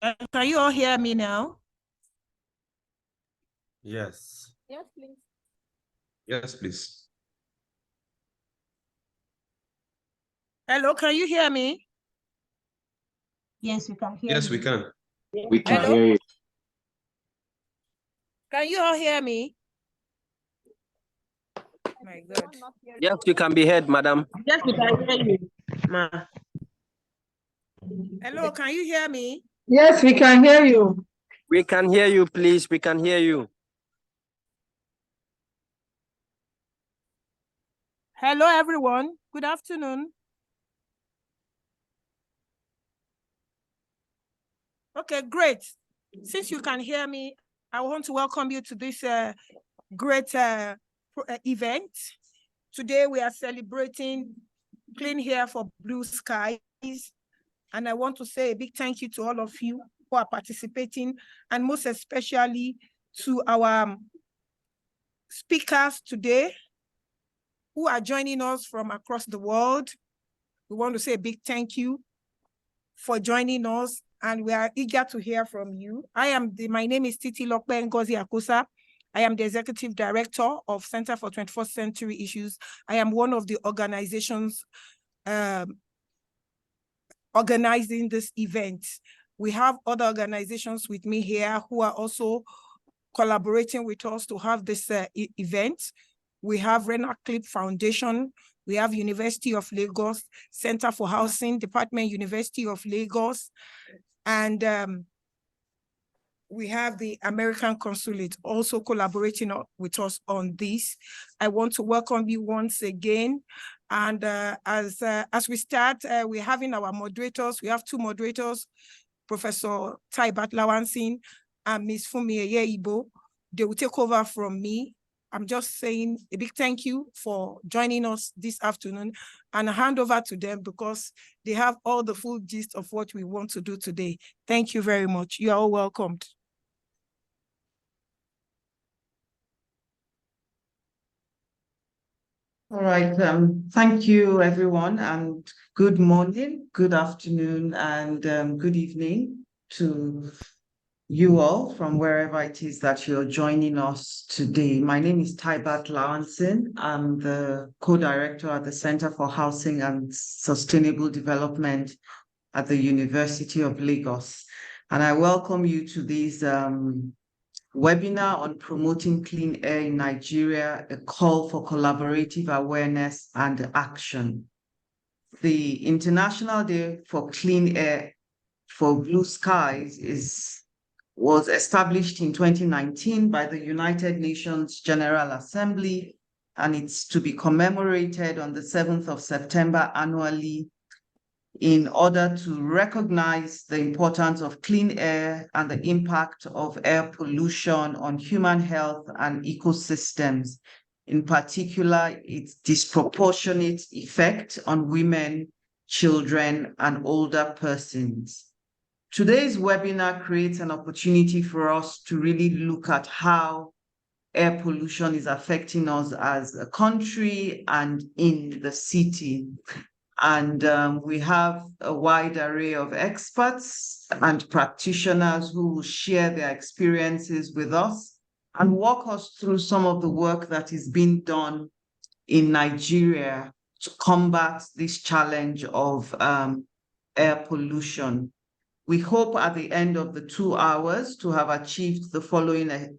Can you all hear me now? Yes. Yes, please. Yes, please. Hello, can you hear me? Yes, we can hear Yes, you. we can. We can Hello? hear you. Can you all hear me? My God. Yes, you can be heard, madam. Yes, we can hear you. Ma. Hello, can you hear me? Yes, we can hear you. We can hear you, please. We can hear you. Hello, everyone. Good afternoon. Okay, great. Since you can hear me, I want to welcome you to this great event. Today, we are celebrating Clean Air for Blue Skies. And I want to say a big thank you to all of you who are participating, and most especially to our speakers today who are joining us from across the world. We want to say a big thank you for joining us, and we are eager to hear from you. My name is Titi Lokpe Ngozi Akosa. I am the Executive Director of Center for 21st Century Issues. I am one of the organizations organizing this event. We have other organizations with me here who are also collaborating with us to have this event. We have Renaclip Foundation, we have University of Lagos, Center for Housing, Department, University of Lagos, and we have the American Consulate also collaborating with us on this. I want to welcome you once again. And as we start, we're having our moderators. We have two moderators, Professor Taibat Lawansin and Ms. Fumi Eyeibo. They will take over from me. I'm just saying a big thank you for joining us this afternoon, and I hand over to them because they have all the full gist of what we want to do today. Thank you very much. You are all welcomed. All right. Thank you, everyone, and good morning, good afternoon, and good evening to you all from wherever it is that you're joining us today. My name is Taibat Lawansin. I'm the co-director at the Center for Housing and Sustainable Development at the University of Lagos. And I welcome you to this webinar on promoting clean air in Nigeria, a call for collaborative awareness and action. The International Day for Clean Air for Blue Skies was established in 2019 by the United Nations General Assembly, and it's to be commemorated on the 7th of September annually in order to recognize the importance of clean air and the impact of air pollution on human health and ecosystems, in particular, its disproportionate effect on women, children, and older persons. Today's webinar creates an opportunity for us to really look at how air pollution is affecting us as a country and in the city. And we have a wide array of experts and practitioners who will share their experiences with us and walk us through some of the work that is being done in Nigeria to combat this challenge of air pollution. We hope at the end of the 2 hours to have achieved the following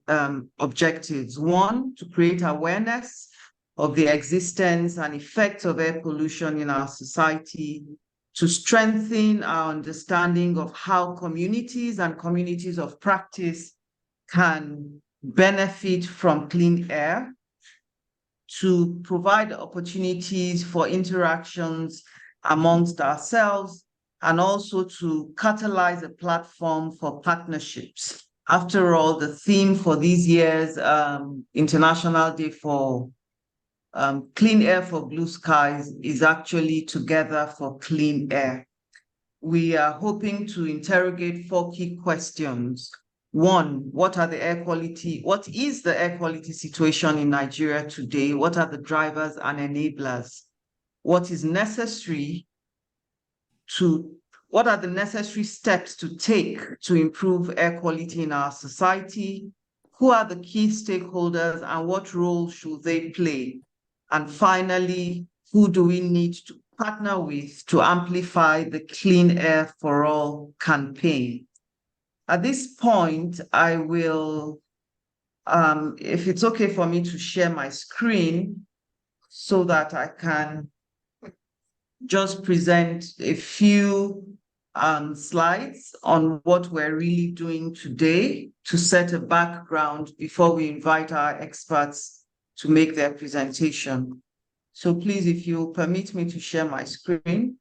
objectives. One, to create awareness of the existence and effects of air pollution in our society, to strengthen our understanding of how communities and communities of practice can benefit from clean air, to provide opportunities for interactions amongst ourselves, and also to catalyze a platform for partnerships. After all, the theme for this year's International Day for Clean Air for Blue Skies is actually Together for Clean Air. We are hoping to interrogate 4 key questions. One, what is the air quality situation in Nigeria today? What are the drivers and enablers? What is necessary to What are the necessary steps to take to improve air quality in our society? Who are the key stakeholders and what role should they play? And finally, who do we need to partner with to amplify the Clean Air for All campaign? At this point, I will, if it's okay for me to share my screen so that I can just present a few slides on what we're really doing today to set a background before we invite our experts to make their presentation. So please, if you permit me to share my screen.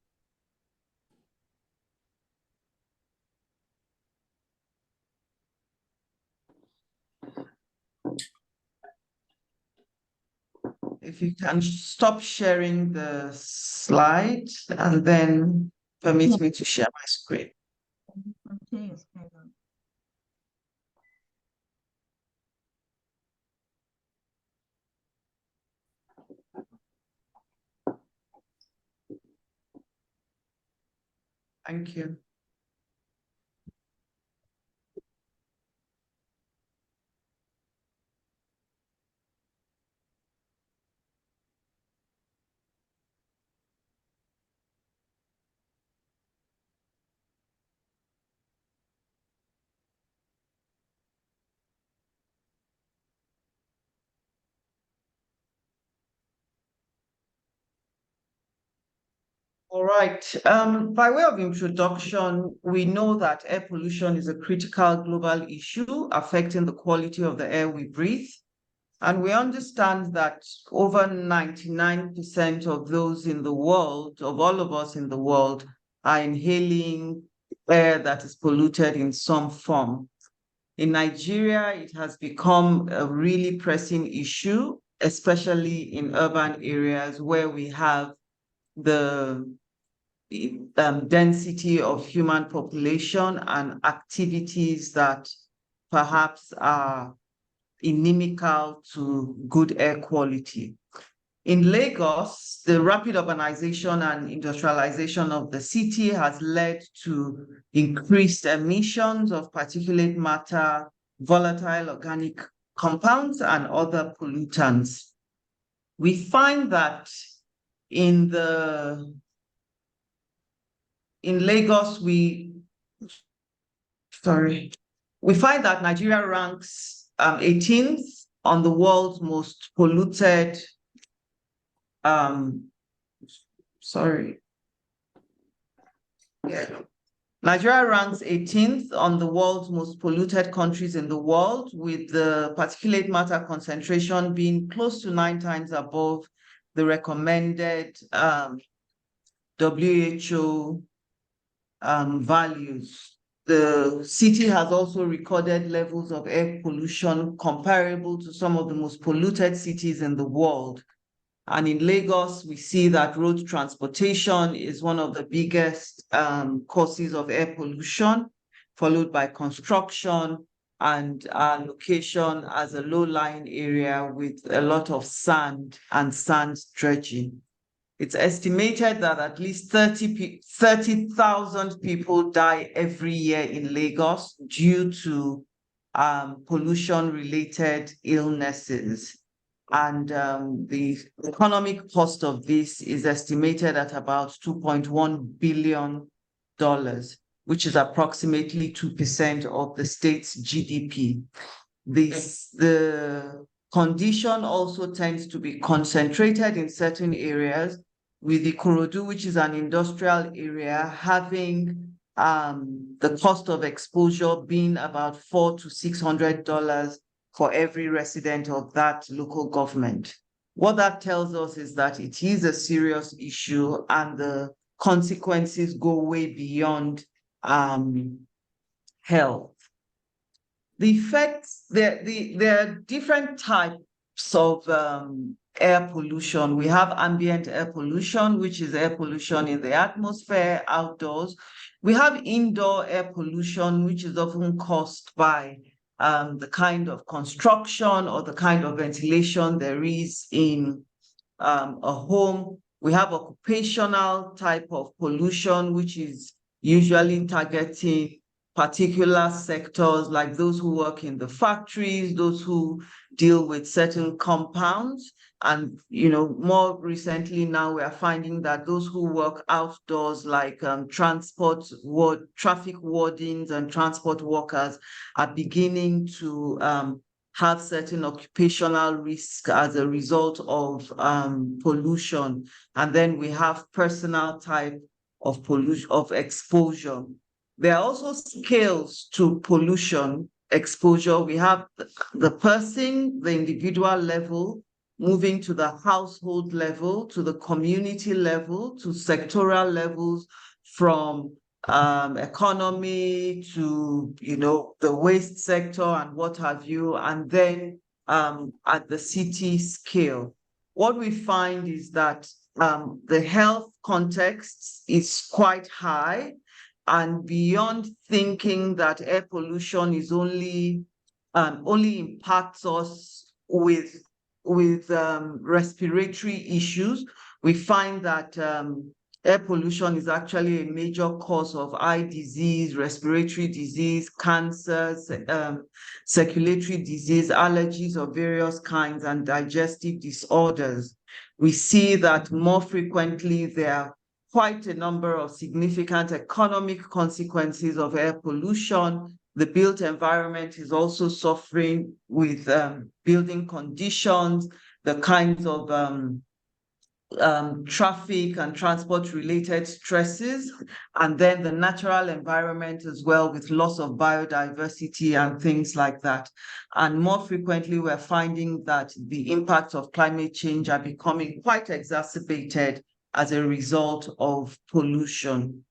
If you can stop sharing the slide and then permit me to share my screen. Thank you. All right. By way of introduction, we know that air pollution is a critical global issue affecting the quality of the air we breathe. And we understand that over 99% of those in the world, of all of us in the world, are inhaling air that is polluted in some form. In Nigeria, it has become a really pressing issue, especially in urban areas where we have the density of human population and activities that perhaps are inimical to good air quality. In Lagos, the rapid urbanization and industrialization of the city has led to increased emissions of particulate matter, volatile organic compounds, and other pollutants. We find that in Lagos, we find that Nigeria ranks 18th on the world's most polluted, Nigeria ranks 18th on the world's most polluted countries in the world, with the particulate matter concentration being close to 9 times above the recommended WHO values. The city has also recorded levels of air pollution comparable to some of the most polluted cities in the world. And in Lagos, we see that road transportation is one of the biggest causes of air pollution, followed by construction and our location as a low-lying area with a lot of sand and sand dredging. It's estimated that at least 30,000 people die every year in Lagos due to pollution-related illnesses. And the economic cost of this is estimated at about $2.1 billion, which is approximately 2% of the state's GDP. The condition also tends to be concentrated in certain areas, with Ikorodu, which is an industrial area, having the cost of exposure being about $400 to $600 for every resident of that local government. What that tells us is that it is a serious issue and the consequences go way beyond health. The effects, there are different types of air pollution. We have ambient air pollution, which is air pollution in the atmosphere, outdoors. We have indoor air pollution, which is often caused by the kind of construction or the kind of ventilation there is in a home. We have occupational type of pollution, which is usually targeting particular sectors like those who work in the factories, those who deal with certain compounds. And, more recently now we are finding that those who work outdoors like traffic wardens and transport workers are beginning to have certain occupational risk as a result of pollution. And then we have personal type of pollution, of exposure. There are also scales to pollution exposure. We have the person, the individual level, moving to the household level, to the community level, to sectoral levels, from economy to, the waste sector and what have you, and then at the city scale. What we find is that the health context is quite high, and beyond thinking that air pollution is only impacts us with respiratory issues, we find that air pollution is actually a major cause of eye disease, respiratory disease, cancers, circulatory disease, allergies of various kinds, and digestive disorders. We see that more frequently there are quite a number of significant economic consequences of air pollution. The built environment is also suffering with building conditions, the kinds of traffic and transport related stresses, and then the natural environment as well, with loss of biodiversity and things like that. And more frequently, we're finding that the impacts of climate change are becoming quite exacerbated as a result of pollution.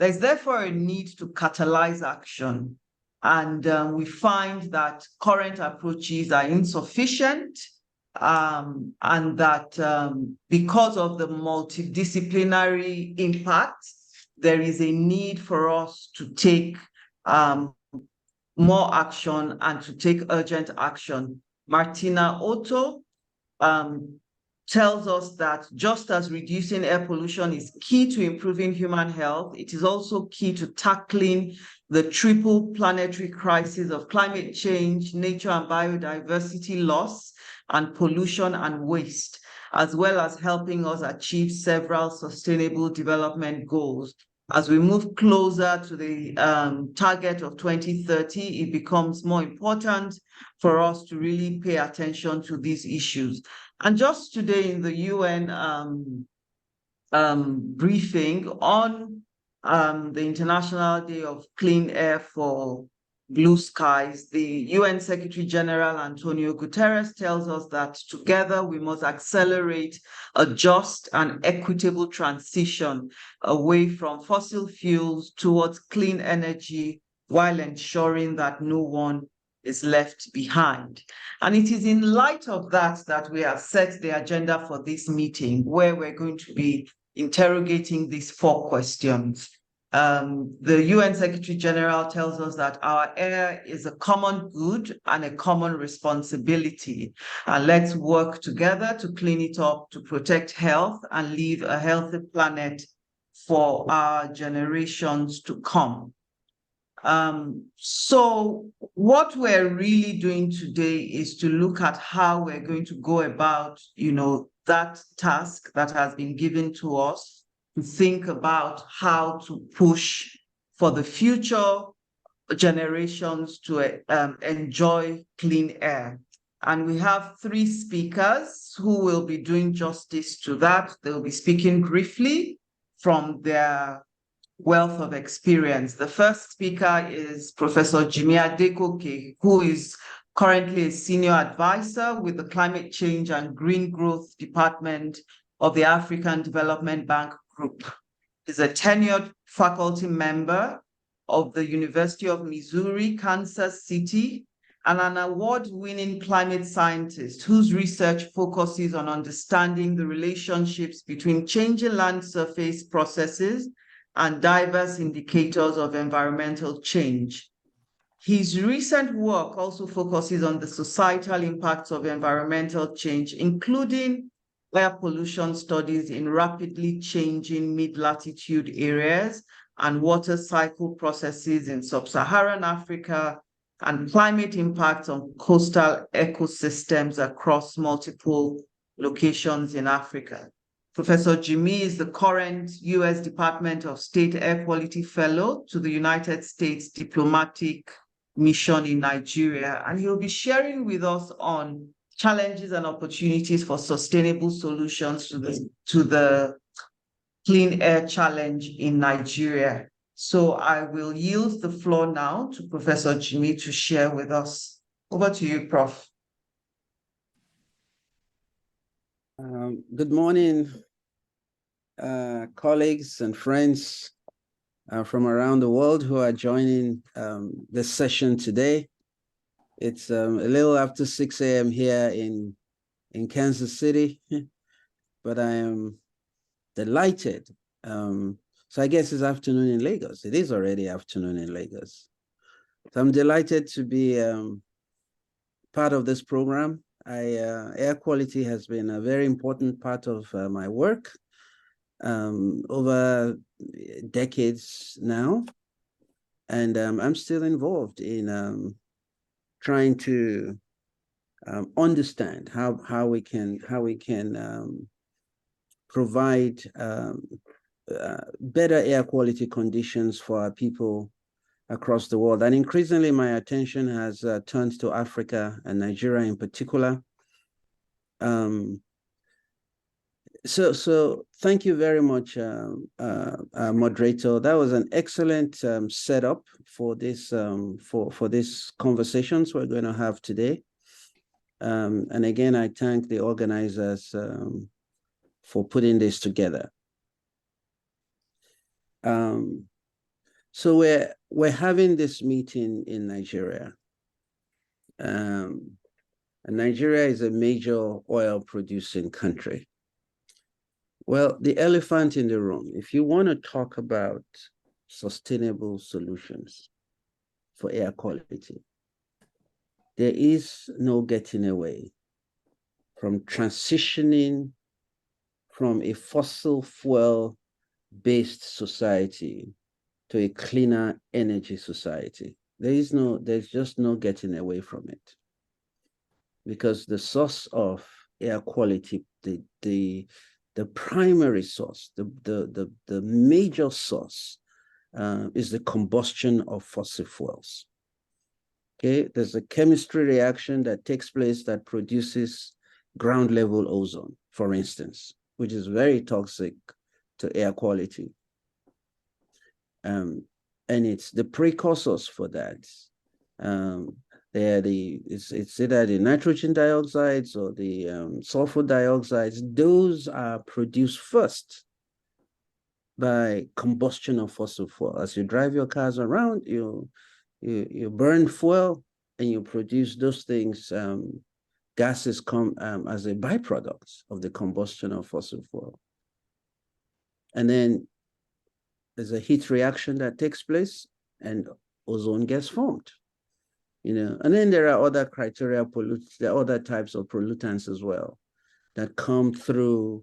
There's therefore a need to catalyze action. And we find that current approaches are insufficient, and that because of the multidisciplinary impact, there is a need for us to take more action and to take urgent action. Martina Otto tells us that just as reducing air pollution is key to improving human health, it is also key to tackling the triple planetary crisis of climate change, nature and biodiversity loss, and pollution and waste, as well as helping us achieve several sustainable development goals. As we move closer to the target of 2030, it becomes more important for us to really pay attention to these issues. And just today in the UN briefing on the International Day of Clean Air for Blue Skies, the UN Secretary General Antonio Guterres tells us that together we must accelerate a just and equitable transition away from fossil fuels towards clean energy, while ensuring that no one is left behind. And it is in light of that that we have set the agenda for this meeting, where we're going to be interrogating these 4 questions. The UN Secretary General tells us that our air is a common good and a common responsibility. And let's work together to clean it up, to protect health and leave a healthy planet for our generations to come. So what we're really doing today is to look at how we're going to go about, that task that has been given to us, to think about how to push for the future generations to enjoy clean air. And we have 3 speakers who will be doing justice to that. They'll be speaking briefly from their wealth of experience. The first speaker is Professor Jimmy Adekoke, who is currently a senior advisor with the Climate Change and Green Growth Department of the African Development Bank Group. He's a tenured faculty member of the University of Missouri, Kansas City, and an award-winning climate scientist whose research focuses on understanding the relationships between changing land surface processes and diverse indicators of environmental change. His recent work also focuses on the societal impacts of environmental change, including air pollution studies in rapidly changing mid-latitude areas and water cycle processes in sub-Saharan Africa, and climate impacts on coastal ecosystems across multiple locations in Africa. Professor Jimmy is the current U.S. Department of State Air Quality Fellow to the United States Diplomatic Mission in Nigeria, and he'll be sharing with us on challenges and opportunities for sustainable solutions to the clean air challenge in Nigeria. So I will yield the floor now to Professor Jimmy to share with us. Over to you, Prof. Good morning, colleagues and friends from around the world who are joining this session today. It's a little after 6 a.m. here in Kansas City, but I am delighted. So I guess it's afternoon in Lagos. It is already afternoon in Lagos. So I'm delighted to be part of this program. Air quality has been a very important part of my work over decades now, and I'm still involved in trying to understand how we can provide better air quality conditions for our people across the world. And increasingly, my attention has turned to Africa and Nigeria in particular. So thank you very much, moderator. That was an excellent setup for this for these conversations we're going to have today. And again, I thank the organizers for putting this together. So we're having this meeting in Nigeria. And Nigeria is a major oil producing country. Well, the elephant in the room, if you want to talk about sustainable solutions for air quality, there is no getting away from transitioning from a fossil fuel-based society to a cleaner energy society. There's just no getting away from it. Because the source of air quality, the primary source, the major source is the combustion of fossil fuels. Okay, there's a chemistry reaction that takes place that produces ground level ozone, for instance, which is very toxic to air quality. And it's the precursors for that. It's either the nitrogen dioxides or the sulfur dioxides. Those are produced first by combustion of fossil fuel. As you drive your cars around, you burn fuel and you produce those things. Gases come as a byproduct of the combustion of fossil fuel. And then there's a heat reaction that takes place and ozone gets formed. And then there are other criteria, there are other types of pollutants as well that come through,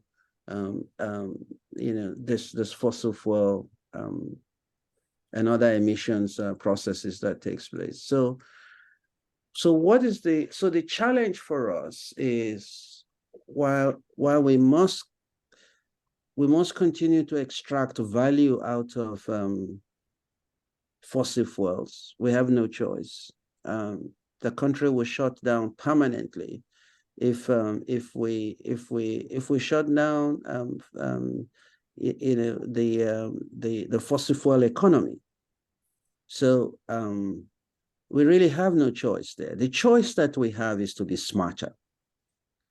this fossil fuel and other emissions processes that takes place. So the challenge for us is while we must continue to extract value out of fossil fuels, we have no choice. The country will shut down permanently if we shut down the fossil fuel economy. So we really have no choice there. The choice that we have is to be smarter.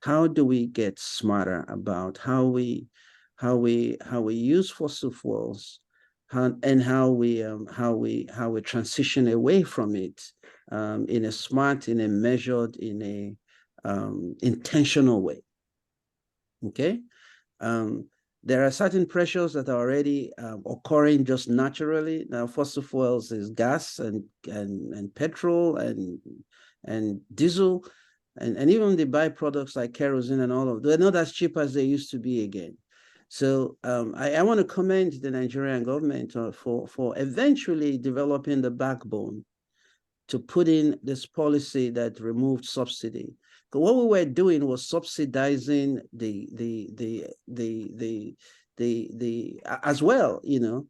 How do we get smarter about how we use fossil fuels, and how we transition away from it in a smart, in a measured, in a intentional way. Okay, there are certain pressures that are already occurring just naturally. Now, fossil fuels is gas and petrol and diesel. And even the byproducts like kerosene and all of, they're not as cheap as they used to be again. So I want to commend the Nigerian government for eventually developing the backbone to put in this policy that removed subsidy. Because what we were doing was subsidizing as well, you know,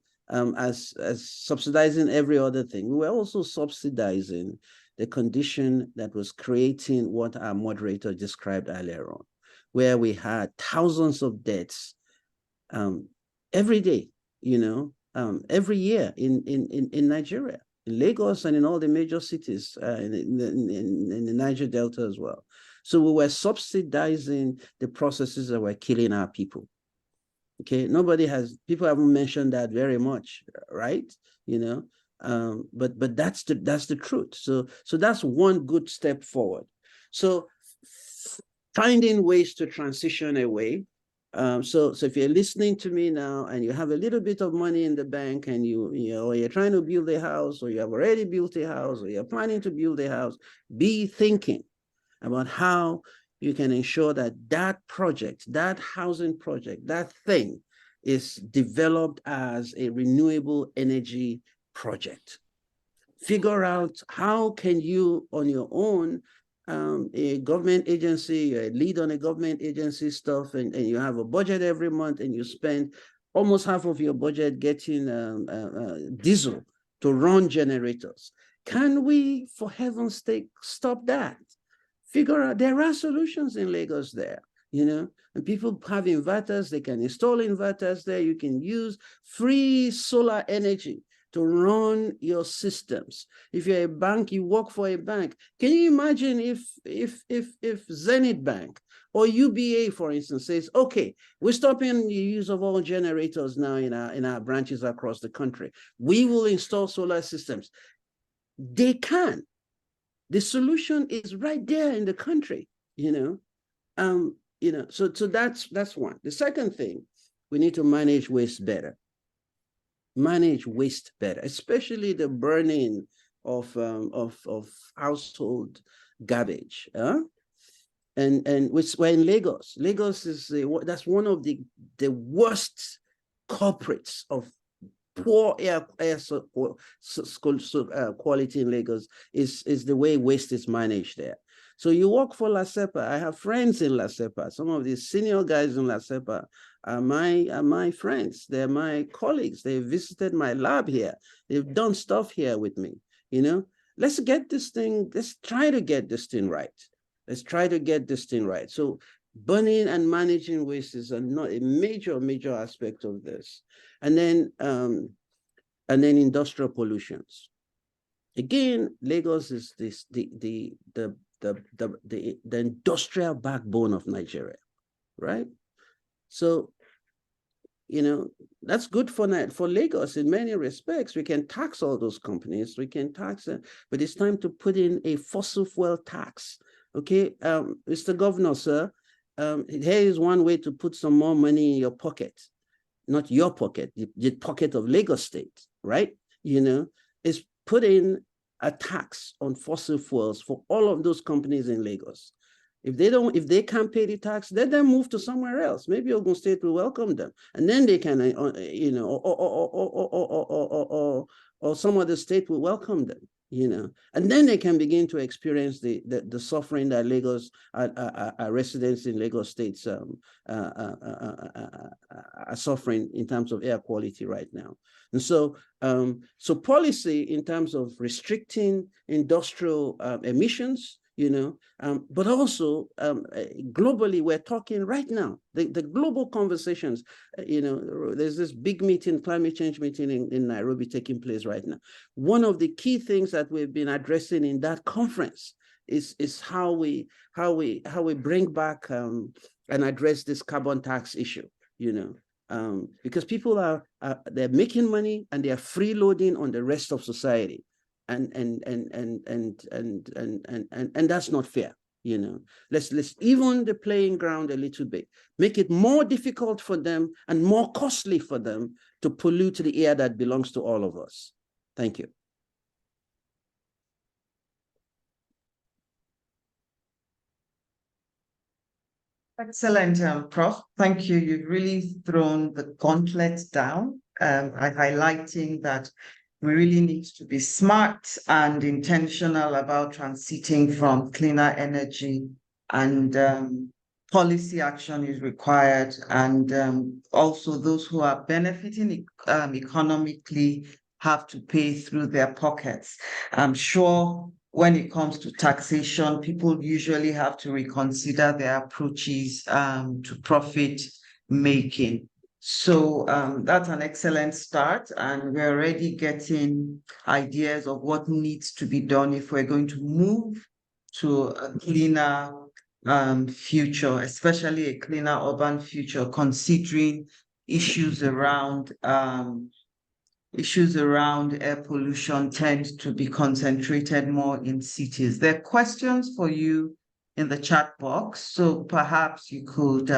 as subsidizing every other thing. We were also subsidizing the condition that was creating what our moderator described earlier on, where we had thousands of deaths every day, you know, every year in Nigeria, in Lagos and in all the major cities, in the Niger Delta as well. So we were subsidizing the processes that were killing our people. Okay, people haven't mentioned that very much, right? You know, but that's the truth. So that's one good step forward. So finding ways to transition away. So if you're listening to me now and you have a little bit of money in the bank and you're trying to build a house, or you have already built a house, or you're planning to build a house, be thinking about how you can ensure that that project, that housing project, that thing is developed as a renewable energy project. Figure out how can you on your own, a government agency, you're a lead on a government agency stuff, and you have a budget every month and you spend almost half of your budget getting diesel to run generators. Can we, for heaven's sake, stop that? Figure out, there are solutions in Lagos there, you know, and people have inverters, they can install inverters there. You can use free solar energy to run your systems. If you're a bank, you work for a bank. Can you imagine if Zenith Bank or UBA, for instance, says, okay, we're stopping the use of all generators now in our branches across the country. We will install solar systems. They can. The solution is right there in the country, you know. So that's one. The second thing, we need to manage waste better. Manage waste better, especially the burning of household garbage. And we're in Lagos. Lagos is that's one of the worst culprits of poor air quality in Lagos is the way waste is managed there. So you work for LASEPA. I have friends in LASEPA. Some of the senior guys in LASEPA are my friends. They're my colleagues. They visited my lab here. They've done stuff here with me. You know, let's get this thing. Let's try to get this thing right. Let's try to get this thing right. So burning and managing waste is not a major aspect of this. And then industrial pollutions. Again, Lagos is the industrial backbone of Nigeria, right? So, you know, that's good for Lagos in many respects. We can tax all those companies. We can tax them, but it's time to put in a fossil fuel tax. Okay, Mr. Governor, sir, here is one way to put some more money in your pocket. Not your pocket, the pocket of Lagos State, right? You know, is put in a tax on fossil fuels for all of those companies in Lagos. If they can't pay the tax, let them move to somewhere else. Maybe Ogun State will welcome them, and then they can, you know, or some other state will welcome them, you know, and then they can begin to experience the suffering that Lagos residents in Lagos states are suffering in terms of air quality right now. And so, so policy in terms of restricting industrial emissions, you know, but also globally, we're talking right now, the global conversations, you know, there's this big meeting, climate change meeting in Nairobi taking place right now. One of the key things that we've been addressing in that conference is how we bring back and address this carbon tax issue, you know, because people they're making money and they're freeloading on the rest of society. And that's not fair, you know. Let's even the playing ground a little bit, make it more difficult for them and more costly for them to pollute the air that belongs to all of us. Thank you. Excellent, Prof. Thank you. You've really thrown the gauntlet down, highlighting that we really need to be smart and intentional about transiting from cleaner energy, and policy action is required. And also those who are benefiting economically have to pay through their pockets. I'm sure when it comes to taxation, people usually have to reconsider their approaches to profit making. So that's an excellent start, and we're already getting ideas of what needs to be done if we're going to move to a cleaner future, especially a cleaner urban future, considering issues around air pollution tend to be concentrated more in cities. There are questions for you in the chat box, so perhaps you could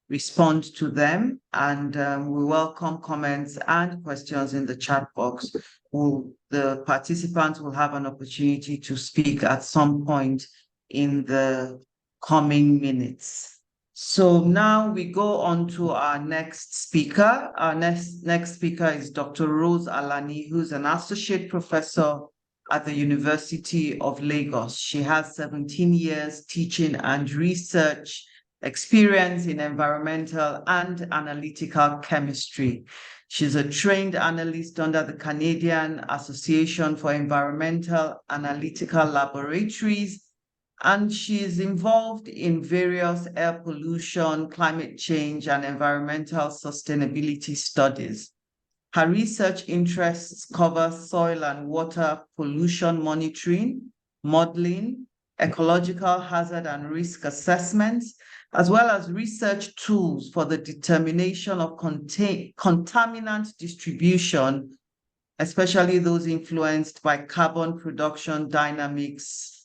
respond to them, and we welcome comments and questions in the chat box. The participants will have an opportunity to speak at some point in the coming minutes. So now we go on to our next speaker. Our next speaker is Dr. Rose Alani, who's an associate professor at the University of Lagos. She has 17 years teaching and research experience in environmental and analytical chemistry. She's a trained analyst under the Canadian Association for Environmental Analytical Laboratories, and she is involved in various air pollution, climate change, and environmental sustainability studies. Her research interests cover soil and water pollution monitoring, modeling, ecological hazard and risk assessments, as well as research tools for the determination of contaminant distribution, especially those influenced by carbon production dynamics,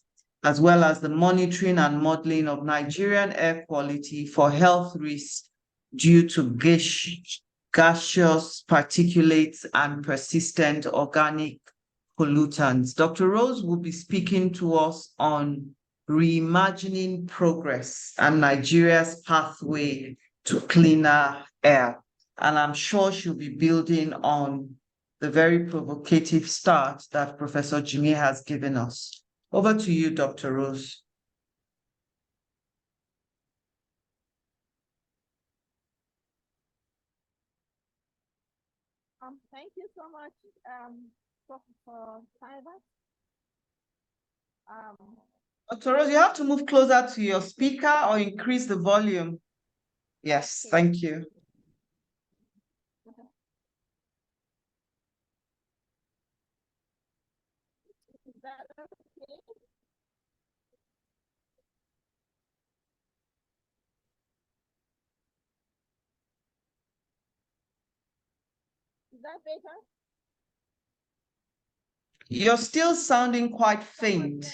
as well as the monitoring and modeling of Nigerian air quality for health risks due to gaseous particulates and persistent organic pollutants. Dr. Rose will be speaking to us on reimagining progress and Nigeria's pathway to cleaner air. And I'm sure she'll be building on the very provocative start that Professor Jimmy has given us. Over to you, Dr. Rose. Thank you so much, Professor Tyler. Dr. Rose, you have to move closer to your speaker or increase the volume. Yes, thank you. Is that okay? Is that better? You're still sounding quite faint.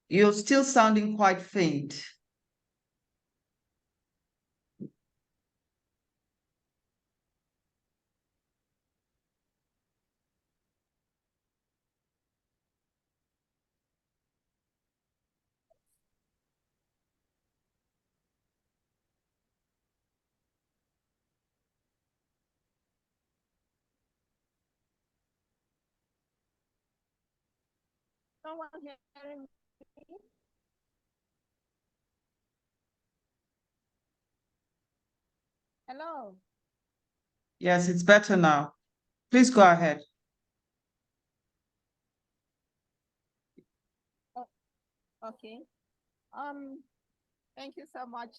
You're still sounding quite faint. Someone hearing me? Hello. Yes, it's better now. Please go ahead. Okay. Thank you so much,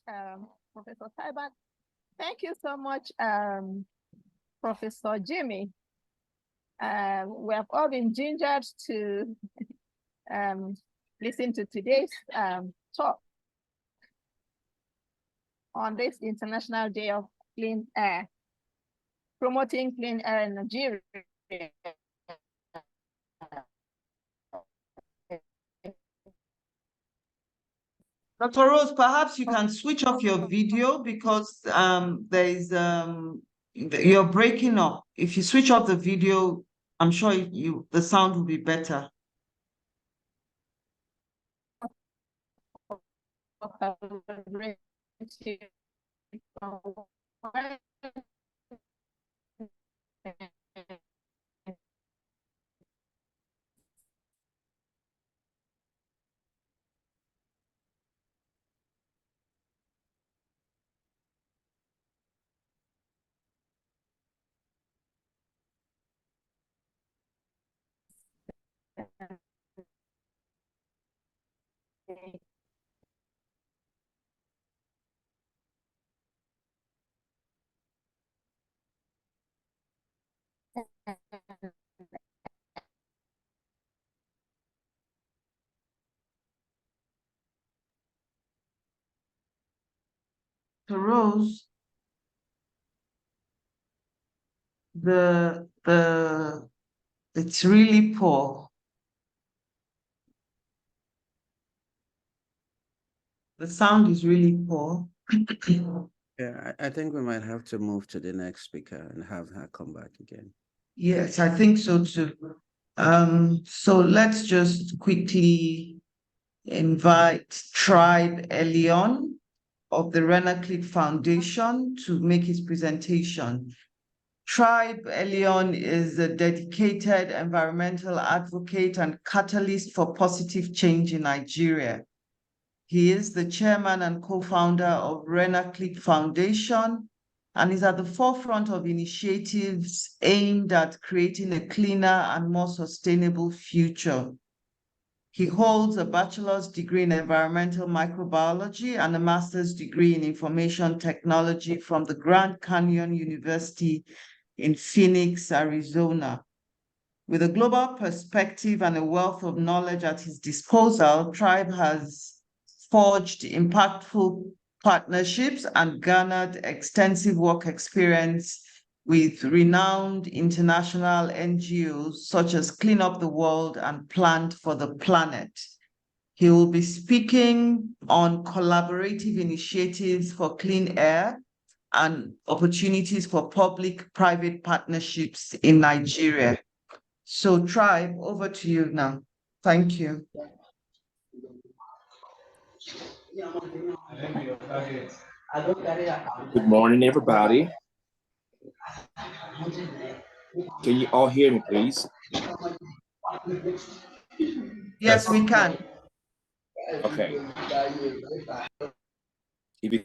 Professor Tybak. Thank you so much, Professor Jimmy. We have all been gingered to listen to today's talk on this International Day of Clean Air, promoting clean air in Nigeria. Dr. Rose, perhaps you can switch off your video because you're breaking up. If you switch off the video, I'm sure the sound will be better. collaborating from So Rose, it's really poor. The sound is really poor. Yeah, I think we might have to move to the next speaker and have her come back again. Yes, I think so too. So let's just quickly invite Tribe Elion of the Renaclip Foundation to make his presentation. Tribe Elion is a dedicated environmental advocate and catalyst for positive change in Nigeria. He is the chairman and co-founder of Renaclip Foundation and is at the forefront of initiatives aimed at creating a cleaner and more sustainable future. He holds a bachelor's degree in environmental microbiology and a master's degree in information technology from the Grand Canyon University in Phoenix, Arizona. With a global perspective and a wealth of knowledge at his disposal, Tribe has forged impactful partnerships and garnered extensive work experience with renowned international NGOs such as Clean Up the World and Plant for the Planet. He will be speaking on collaborative initiatives for clean air and opportunities for public-private partnerships in Nigeria. So Tribe, over to you now. Thank you. Good morning, everybody. Can you all hear me, please? Yes, we can. Okay. If you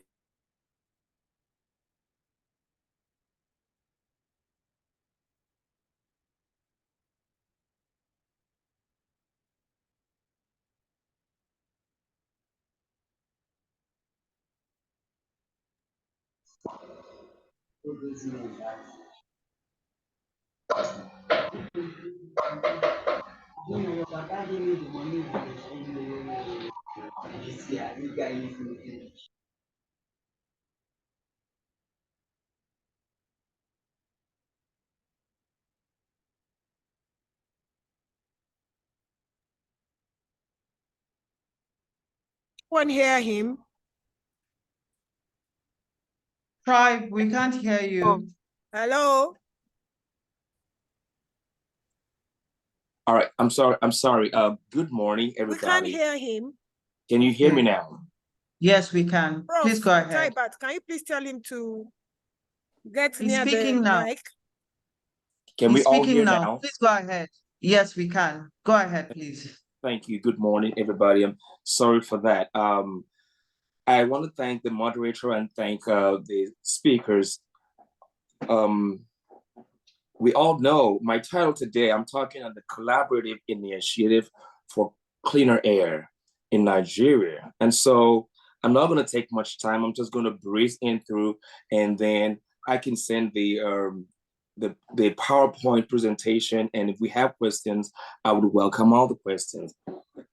One hear him. Tribe, we can't hear you. Hello. all right, I'm sorry. Good morning, We can't everybody. hear him. Can you hear me now? Yes, we can. Prof, Please go ahead. Taibat, can you please tell him to get He's near the speaking now. mic? Can He's we all speaking hear now. now? Please go ahead. Yes, we can. Go ahead, please. Thank you. Good morning, everybody. I'm sorry for that. I want to thank the moderator and thank the speakers. We all know my title today, I'm talking on the collaborative initiative for cleaner air in Nigeria. And so I'm not going to take much time. I'm just going to breeze in through, and then I can send the PowerPoint presentation. And if we have questions, I would welcome all the questions.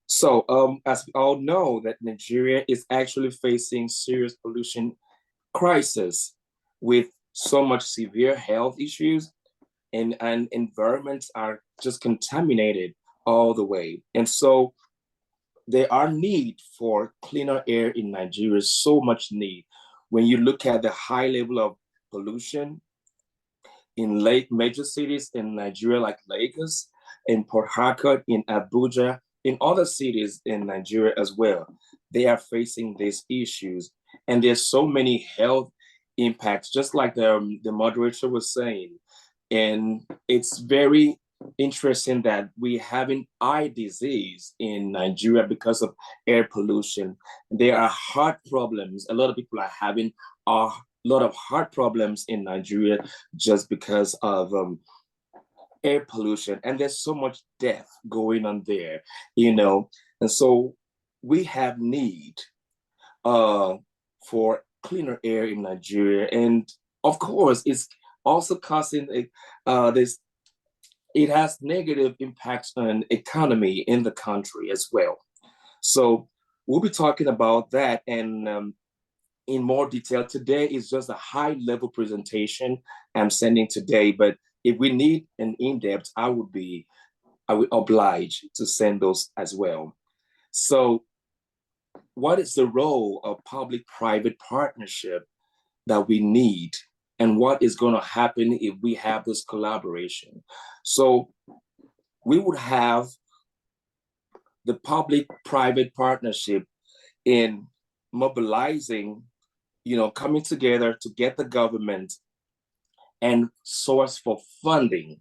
So as we all know, that Nigeria is actually facing serious pollution crisis with so much severe health issues, and environments are just contaminated all the way. And so there are need for cleaner air in Nigeria, so much need. When you look at the high level of pollution in major cities in Nigeria, like Lagos, in Port Harcourt, in Abuja, in other cities in Nigeria as well, they are facing these issues. And there's so many health impacts, just like the moderator was saying. And it's very interesting that we having eye disease in Nigeria because of air pollution. There are heart problems. A lot of people are having a lot of heart problems in Nigeria just because of air pollution. And there's so much death going on there, you know. And so we have need for cleaner air in Nigeria. And of course, it's also causing this, it has negative impacts on economy in the country as well. So we'll be talking about that and in more detail. Today is just a high level presentation I'm sending today, but if we need an in-depth, I would oblige to send those as well. So what is the role of public-private partnership that we need, and what is going to happen if we have this collaboration? So we would have the public-private partnership in mobilizing, you know, coming together to get the government and source for funding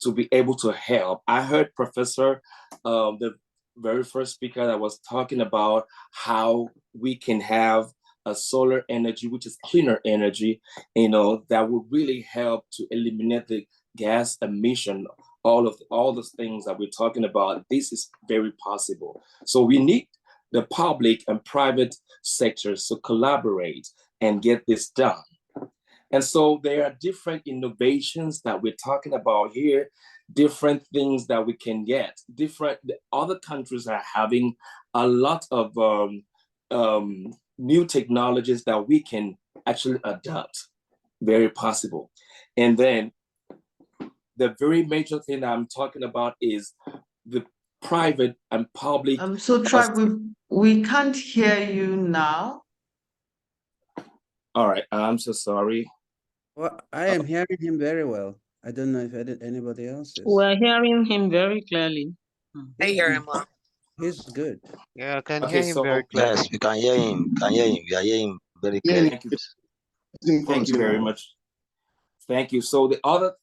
to be able to help. I heard Professor, the very first speaker that was talking about how we can have a solar energy, which is cleaner energy, you know, that would really help to eliminate the gas emission, all those things that we're talking about. This is very possible. So we need the public and private sectors to collaborate and get this done. And so there are different innovations that we're talking about here, different things that we can get. Other countries are having a lot of new technologies that we can actually adopt, very possible. And then the very major thing that I'm talking about is the private and public. So Tribe, we can't hear you now. All right, I'm so sorry. Well, I am hearing him very well. I don't know if anybody else is. We're hearing him very clearly. I hear him well. He's good. Yeah, I can Okay, hear him so very clearly. Yes, we can hear him. We are hearing him very clearly. Thank you very much. Thank you. So the other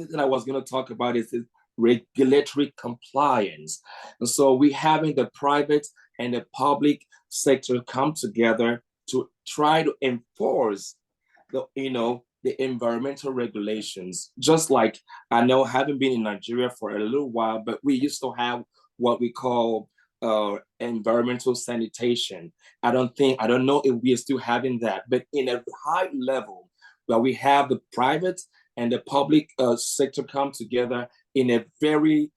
thing I was going to talk about is regulatory compliance. And so we having the private and the public sector come together to try to enforce the environmental regulations. Just like, I know, having been in Nigeria for a little while, but we used to have what we call environmental sanitation. I don't know if we are still having that, but in a high level, where we have the private and the public sector come together in a very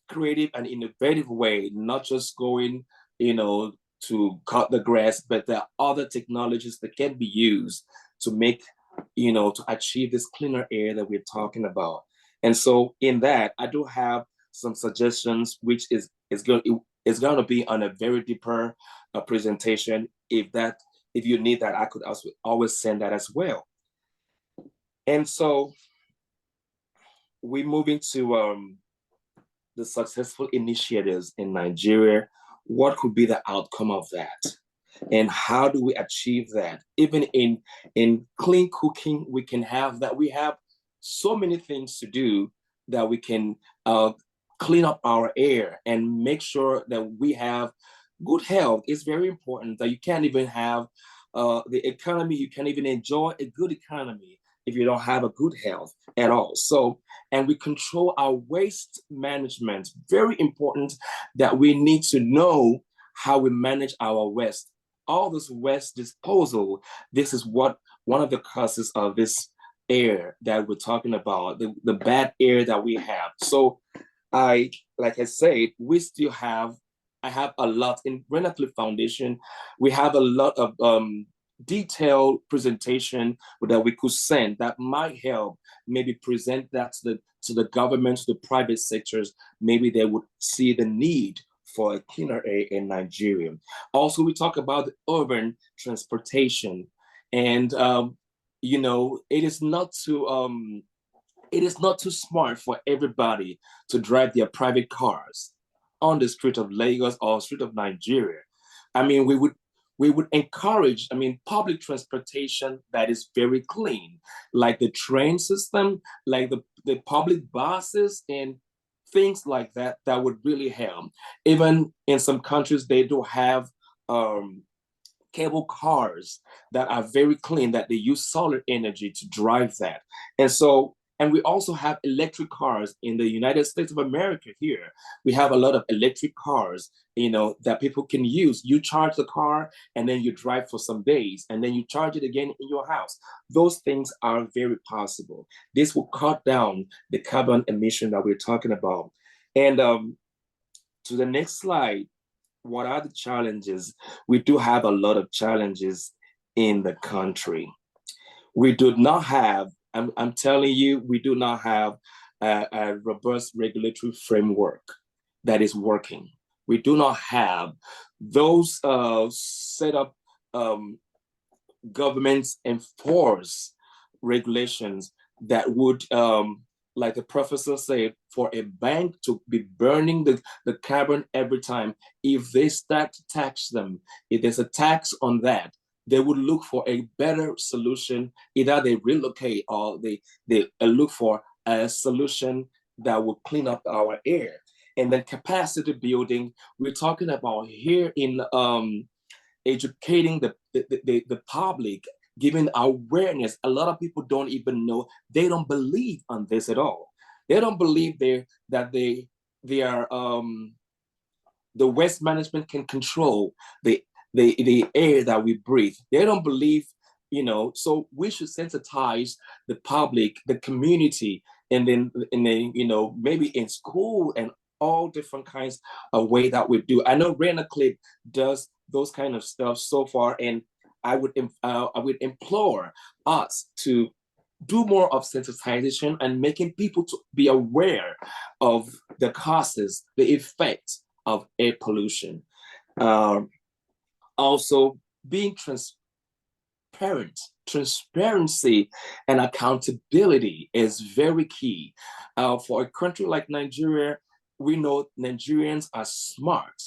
creative and innovative way, not just going, to cut the grass, but there are other technologies that can be used to make, to achieve this cleaner air that we're talking about. And so in that, I do have some suggestions, which is going to be on a very deeper presentation. If you need that, I could also always send that as well. And so we're moving to the successful initiatives in Nigeria. What could be the outcome of that? And how do we achieve that? Even in clean cooking, we can have that. We have so many things to do that we can clean up our air and make sure that we have good health. It's very important that you can't even have the economy, you can't even enjoy a good economy if you don't have a good health at all. So, and we control our waste management. Very important that we need to know how we manage our waste. All this waste disposal, this is one of the causes of this air that we're talking about, the bad air that we have. So like I said, I have a lot in Renaclip Foundation. We have a lot of detailed presentation that we could send that might help maybe present that to the government, to the private sectors. Maybe they would see the need for a cleaner air in Nigeria. Also, we talk about urban transportation, and it is not too smart for everybody to drive their private cars on the street of Lagos or street of Nigeria. I mean, we would encourage, I mean, public transportation that is very clean, like the train system, like the public buses and things like that, that would really help. Even in some countries, they do have cable cars that are very clean, that they use solar energy to drive that. And so, and we also have electric cars in the United States of America here. We have a lot of electric cars, you know, that people can use. You charge the car and then you drive for some days and then you charge it again in your house. Those things are very possible. This will cut down the carbon emission that we're talking about. And to the next slide, what are the challenges? We do have a lot of challenges in the country. We do not have, I'm telling you, we do not have a robust regulatory framework that is working. We do not have those set up governments enforce regulations that would, like the professor said, for a bank to be burning the carbon every time, if they start to tax them, if there's a tax on that, they would look for a better solution. Either they relocate or they look for a solution that will clean up our air. And then capacity building, we're talking about here in educating the public, giving awareness. A lot of people don't even know, they don't believe on this at all. They don't believe that they are the waste management can control the air that we breathe. They don't believe, you know, so we should sensitize the public, the community, and then you know, maybe in school and all different kinds of way that we do. I know Renaclip does those kind of stuff so far, and I would implore us to do more of sensitization and making people to be aware of the causes, the effects of air pollution. Also, being transparent. Transparency and accountability is very key. For a country like Nigeria, we know Nigerians are smart,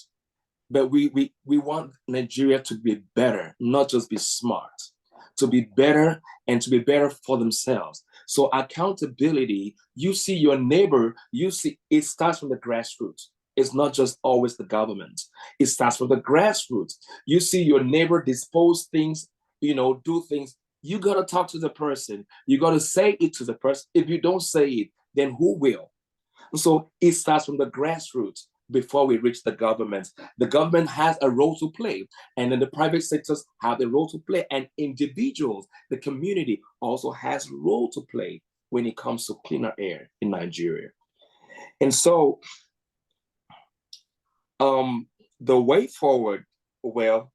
but we want Nigeria to be better, not just be smart, to be better and to be better for themselves. So accountability, you see your neighbor, you see, it starts from the grassroots. It's not just always the government. It starts from the grassroots. You see your neighbor dispose things, you know, do things. You got to talk to the person. You got to say it to the person. If you don't say it, then who will? So it starts from the grassroots before we reach the government. The government has a role to play, and then the private sectors have a role to play, and individuals, the community also has a role to play when it comes to cleaner air in Nigeria. And so the way forward, well,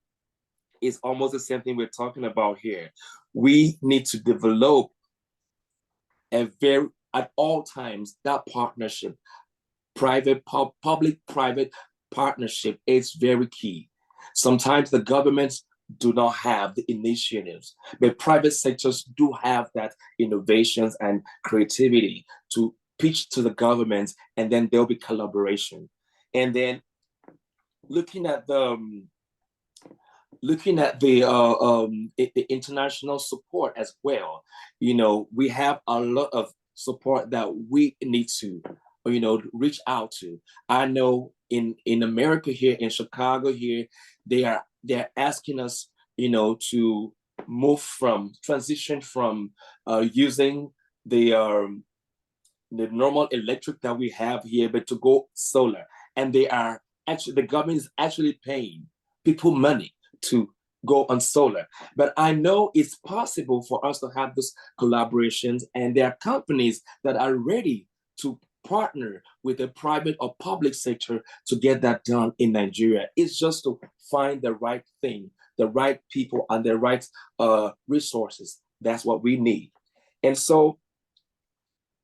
is almost the same thing we're talking about here. We need to develop at all times, that partnership, public-private partnership is very key. Sometimes the governments do not have the initiatives, but private sectors do have that innovations and creativity to pitch to the government, and then there'll be collaboration. And then looking at the international support as well, you know, we have a lot of support that we need to, you know, reach out to. I know in America here, in Chicago here, they're asking us, you know, to transition from using the normal electric that we have here, but to go solar. And the government is actually paying people money to go on solar. But I know it's possible for us to have these collaborations, and there are companies that are ready to partner with the private or public sector to get that done in Nigeria. It's just to find the right thing, the right people, and the right resources. That's what we need. And so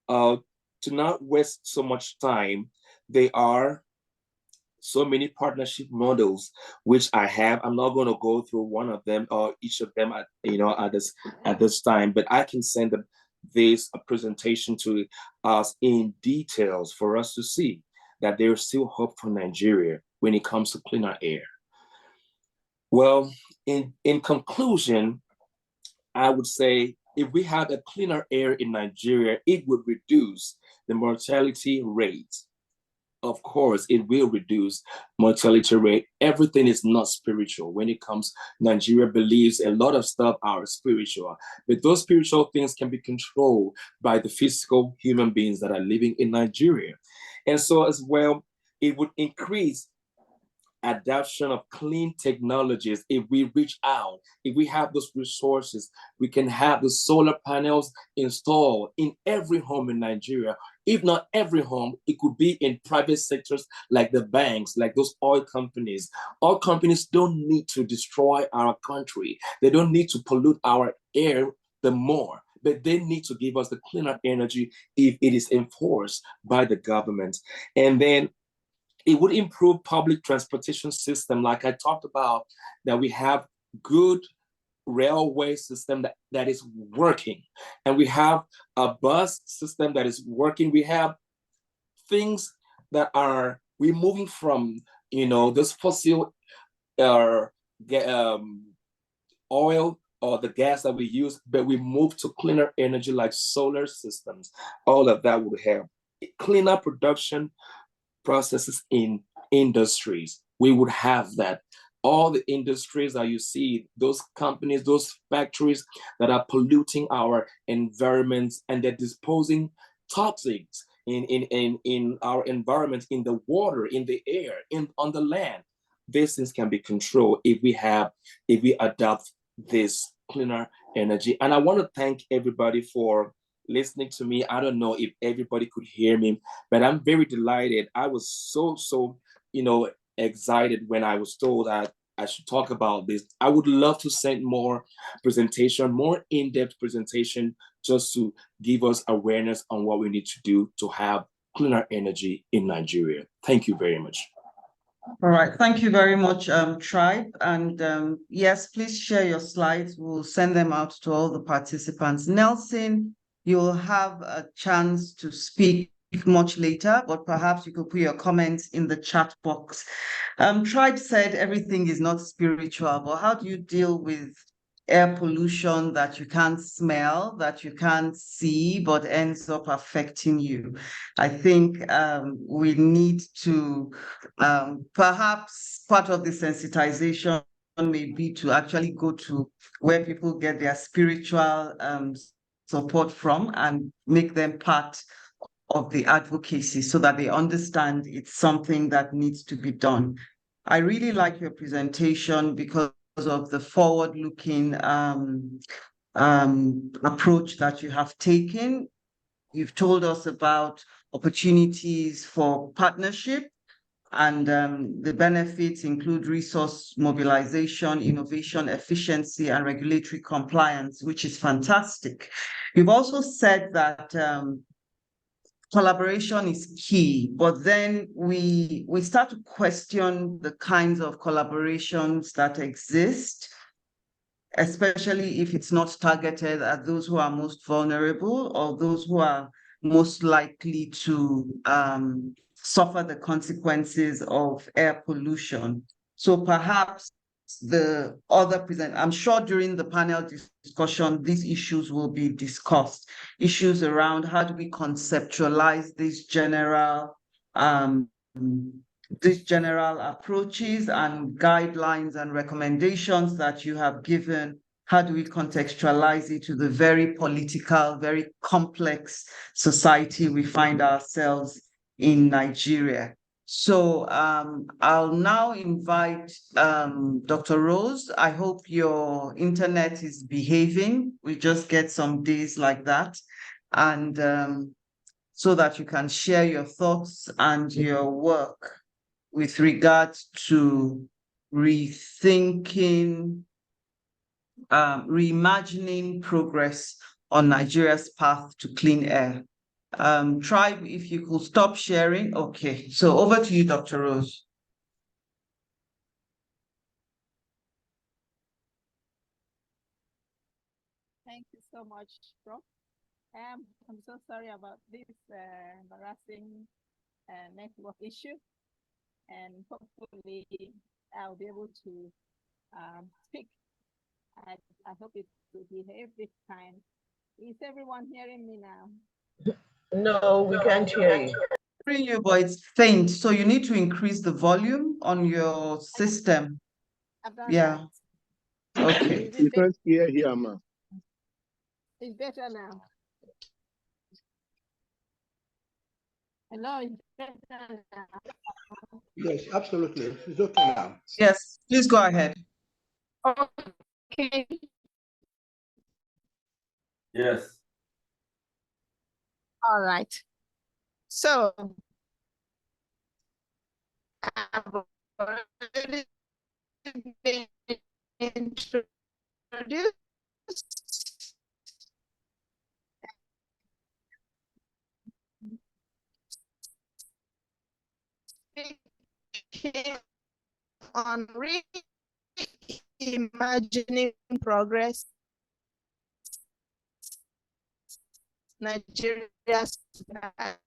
to not waste so much time, there are so many partnership models which I have. I'm not going to go through one of them or each of them at this time, but I can send this presentation to us in details for us to see that there's still hope for Nigeria when it comes to cleaner air. Well, in conclusion, I would say if we had a cleaner air in Nigeria, it would reduce the mortality rate. Of course, it will reduce mortality rate. Everything is not spiritual. When it comes, Nigeria believes a lot of stuff are spiritual, but those spiritual things can be controlled by the physical human beings that are living in Nigeria. And so as well, it would increase adoption of clean technologies. If we reach out, if we have those resources, we can have the solar panels installed in every home in Nigeria. If not every home, it could be in private sectors like the banks, like those oil companies. Oil companies don't need to destroy our country. They don't need to pollute our air the more, but they need to give us the cleaner energy if it is enforced by the government. And then it would improve public transportation system, like I talked about, that we have good railway system that is working, and we have a bus system that is working. We have things that are, we're moving from, this fossil uh, oil or the gas that we use, but we move to cleaner energy like solar systems. All of that would help. Cleaner production processes in industries. We would have that. All the industries that you see, those companies, those factories that are polluting our environments and they're disposing toxics in our environment, in the water, in the air, on the land. These things can be controlled if we adopt this cleaner energy. And I want to thank everybody for listening to me. I don't know if everybody could hear me, but I'm very delighted. I was so excited when I was told that I should talk about this. I would love to send more presentation, more in-depth presentation, just to give us awareness on what we need to do to have cleaner energy in Nigeria. Thank you very much. All right, thank you very much, Tribe. And yes, please share your slides. We'll send them out to all the participants. Nelson, you'll have a chance to speak much later, but perhaps you could put your comments in the chat box. Tribe said everything is not spiritual, but how do you deal with air pollution that you can't smell, that you can't see, but ends up affecting you? I think we need to, perhaps part of the sensitization may be to actually go to where people get their spiritual support from and make them part of the advocacy so that they understand it's something that needs to be done. I really like your presentation because of the forward-looking approach that you have taken. You've told us about opportunities for partnership, and the benefits include resource mobilization, innovation, efficiency, and regulatory compliance, which is fantastic. You've also said that collaboration is key, but then we start to question the kinds of collaborations that exist, especially if it's not targeted at those who are most vulnerable or those who are most likely to suffer the consequences of air pollution. So perhaps the other I'm sure during the panel discussion, these issues will be discussed. Issues around how do we conceptualize these general approaches and guidelines and recommendations that you have given. How do we contextualize it to the very political, very complex society we find ourselves in Nigeria? So I'll now invite Dr. Rose. I hope your internet is behaving. We just get some days like that. And so that you can share your thoughts and your work with regards to reimagining progress on Nigeria's path to clean air. Tribe, if you could stop sharing. Okay, so over to you, Dr. Rose. Thank you so much, Prof. I'm so sorry about this embarrassing network issue, and hopefully I'll be able to speak. I hope it will behave this time. Is everyone hearing me now? No, we can't hear you. Hearing you, but it's faint, so you need to increase the volume on your system. I've done Yeah. that. Okay. Is it can't hear here, ma'am. It's better now. Hello, it's better now. Yes, absolutely. It's okay now. Yes, please go ahead. Okay. Yes. All right. So I've already been introduced. On reimagining progress, Nigeria's path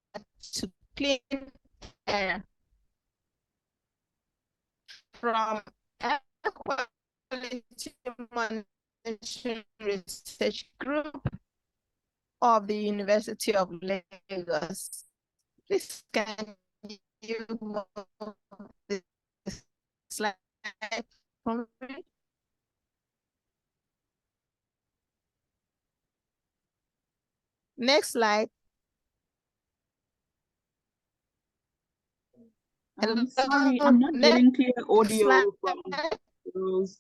to clean air. From Air Quality Monitoring Research Group of the University of Lagos. Please can you move the slide for me? Next slide. I'm sorry, I'm not getting clear audio from those.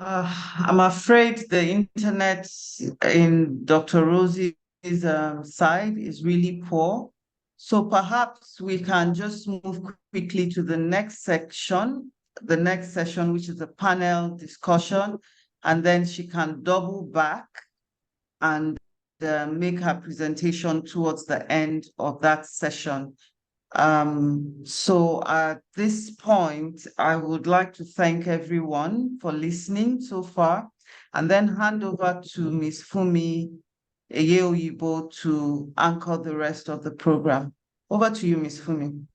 I'm afraid the internet in Dr. Rosie's side is really poor. So perhaps we can just move quickly to the next section, which is a panel discussion, and then she can double back and make her presentation towards the end of that session. So at this point, I would like to thank everyone for listening so far, and then hand over to Ms. Fumi Eyeoyibo to anchor the rest of the program. Over to you, Ms. Fumi.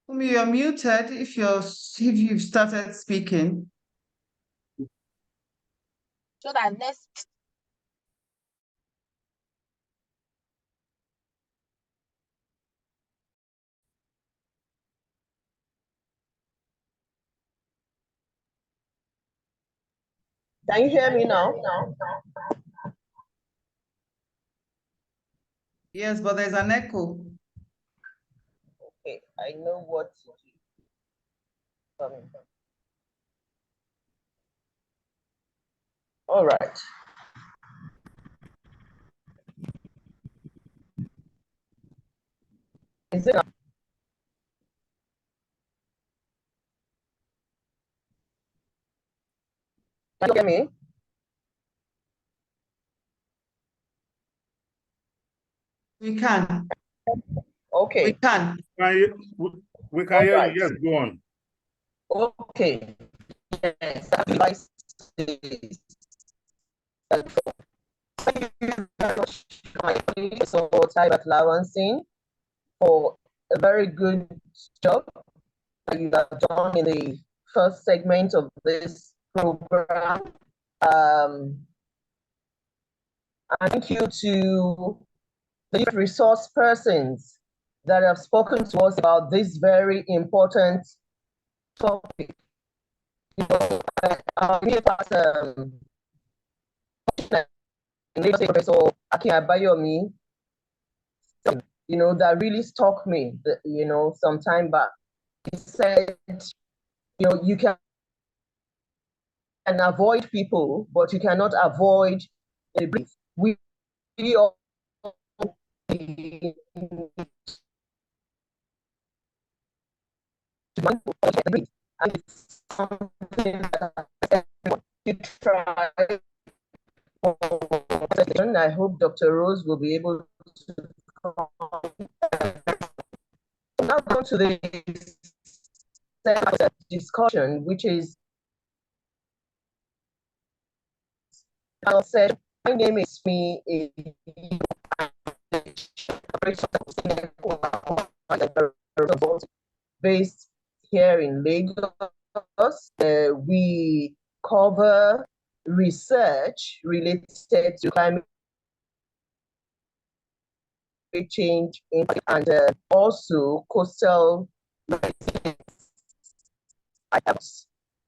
Fumi, you're muted if you've started speaking. So that next. Can you hear me now? Yes, but there's an echo. Okay, I know what to do. All right. Is it? Can you hear me? We can. Okay. We can. We can hear you. Yes, go on. Okay. Yes, advice is so Tyler Lawansing for a very good job that you have done in the first segment of this program. And thank you to the resource persons that have spoken to us about this very important topic. You know, Here past Lagos State Professor Akin Abayomi, that really struck me, some time back. He said, you can avoid people, but you cannot avoid the breeze. We all and it's something that everyone should try. I hope Dr. Rose will be able to come. Now come to the discussion, which is said, my name is me, based here in Lagos. We cover research related to climate change and also coastal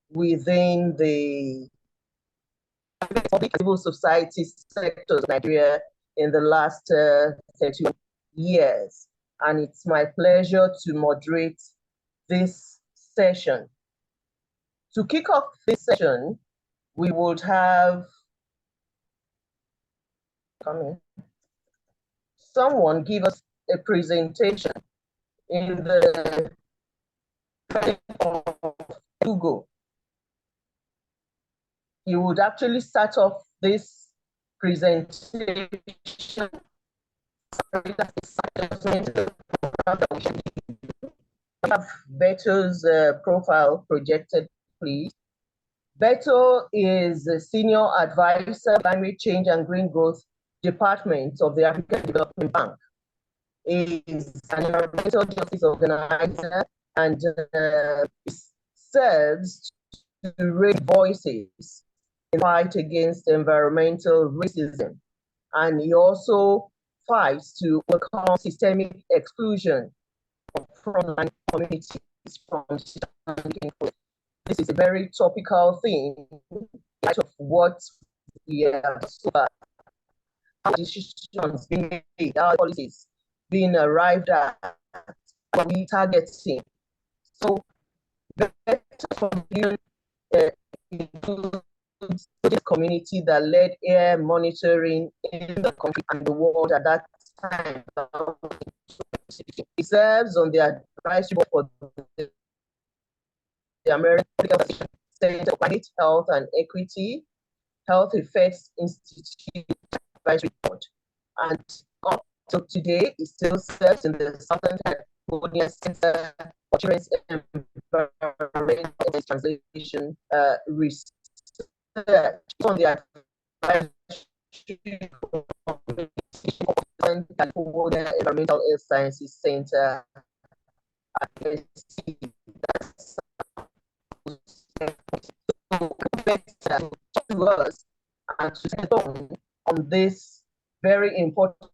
within the public civil society sectors of Nigeria in the last 30 years. And it's my pleasure to moderate this session. To kick off this session, we would have someone give us a presentation in the of Google. You would actually start off this presentation. Have Beto's profile projected, please. Beto is a senior advisor, climate change and green growth department of the African Development Bank. He is an environmental justice organizer and serves to raise voices in the fight against environmental racism. And he also fights to overcome systemic exclusion of frontline communities from standing for. This is a very topical thing in light of what we have so far. How decisions being made, our policies being arrived at, what we targeting. So better from includes this community that led air monitoring in the country and the world at that time. It serves on the advisory board for the American Center for Climate, Health and Equity, Health Effects Institute Advisory Board. And up to today, it still serves in the Southern California Center for Children's Environment Translation Research on the California Environmental Health Sciences Center. To us and to stand on this very important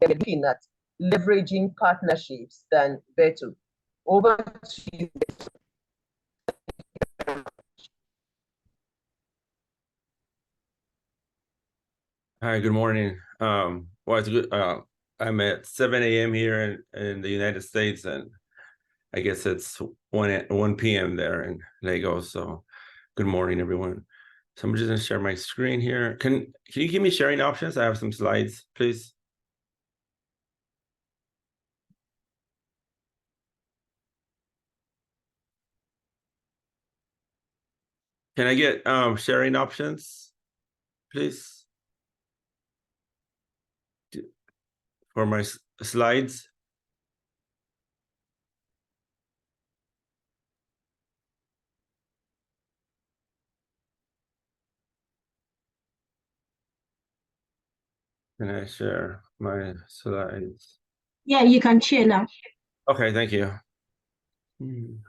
looking at leveraging partnerships than Beto. Over to you. Hi, good morning. Well, it's good. I'm at 7 a.m. here in the United States, and I guess it's 1 p.m. there in Lagos. So good morning, everyone. So I'm just gonna share my screen here. Can you give me sharing options? I have some slides, please. Can I get sharing options, please? For my slides. Can I share my slides? Yeah, you can share now. Okay, thank you.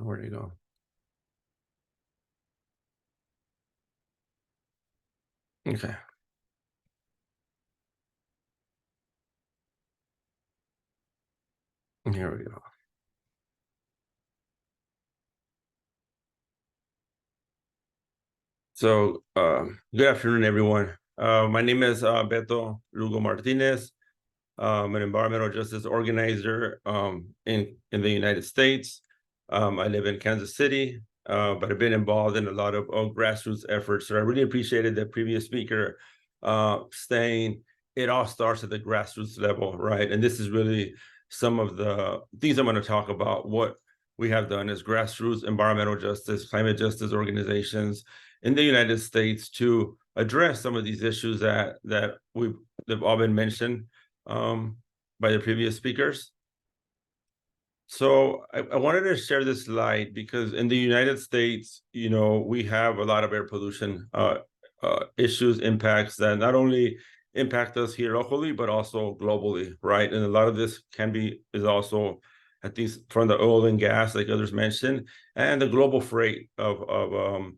Where'd it go? Okay. Here we go. Good afternoon, everyone. My name is Beto Lugo Martinez. I'm an environmental justice organizer in the United States. I live in Kansas City, but I've been involved in a lot of grassroots efforts. So I really appreciated the previous speaker saying it all starts at the grassroots level, right? And this is really some of the things I'm going to talk about, what we have done as grassroots environmental justice, climate justice organizations in the United States to address some of these issues that they've all been mentioned by the previous speakers. So I wanted to share this slide because in the United States, you know, we have a lot of air pollution issues, impacts that not only impact us here locally, but also globally, right? And a lot of this is also, I think, from the oil and gas, like others mentioned, and the global freight of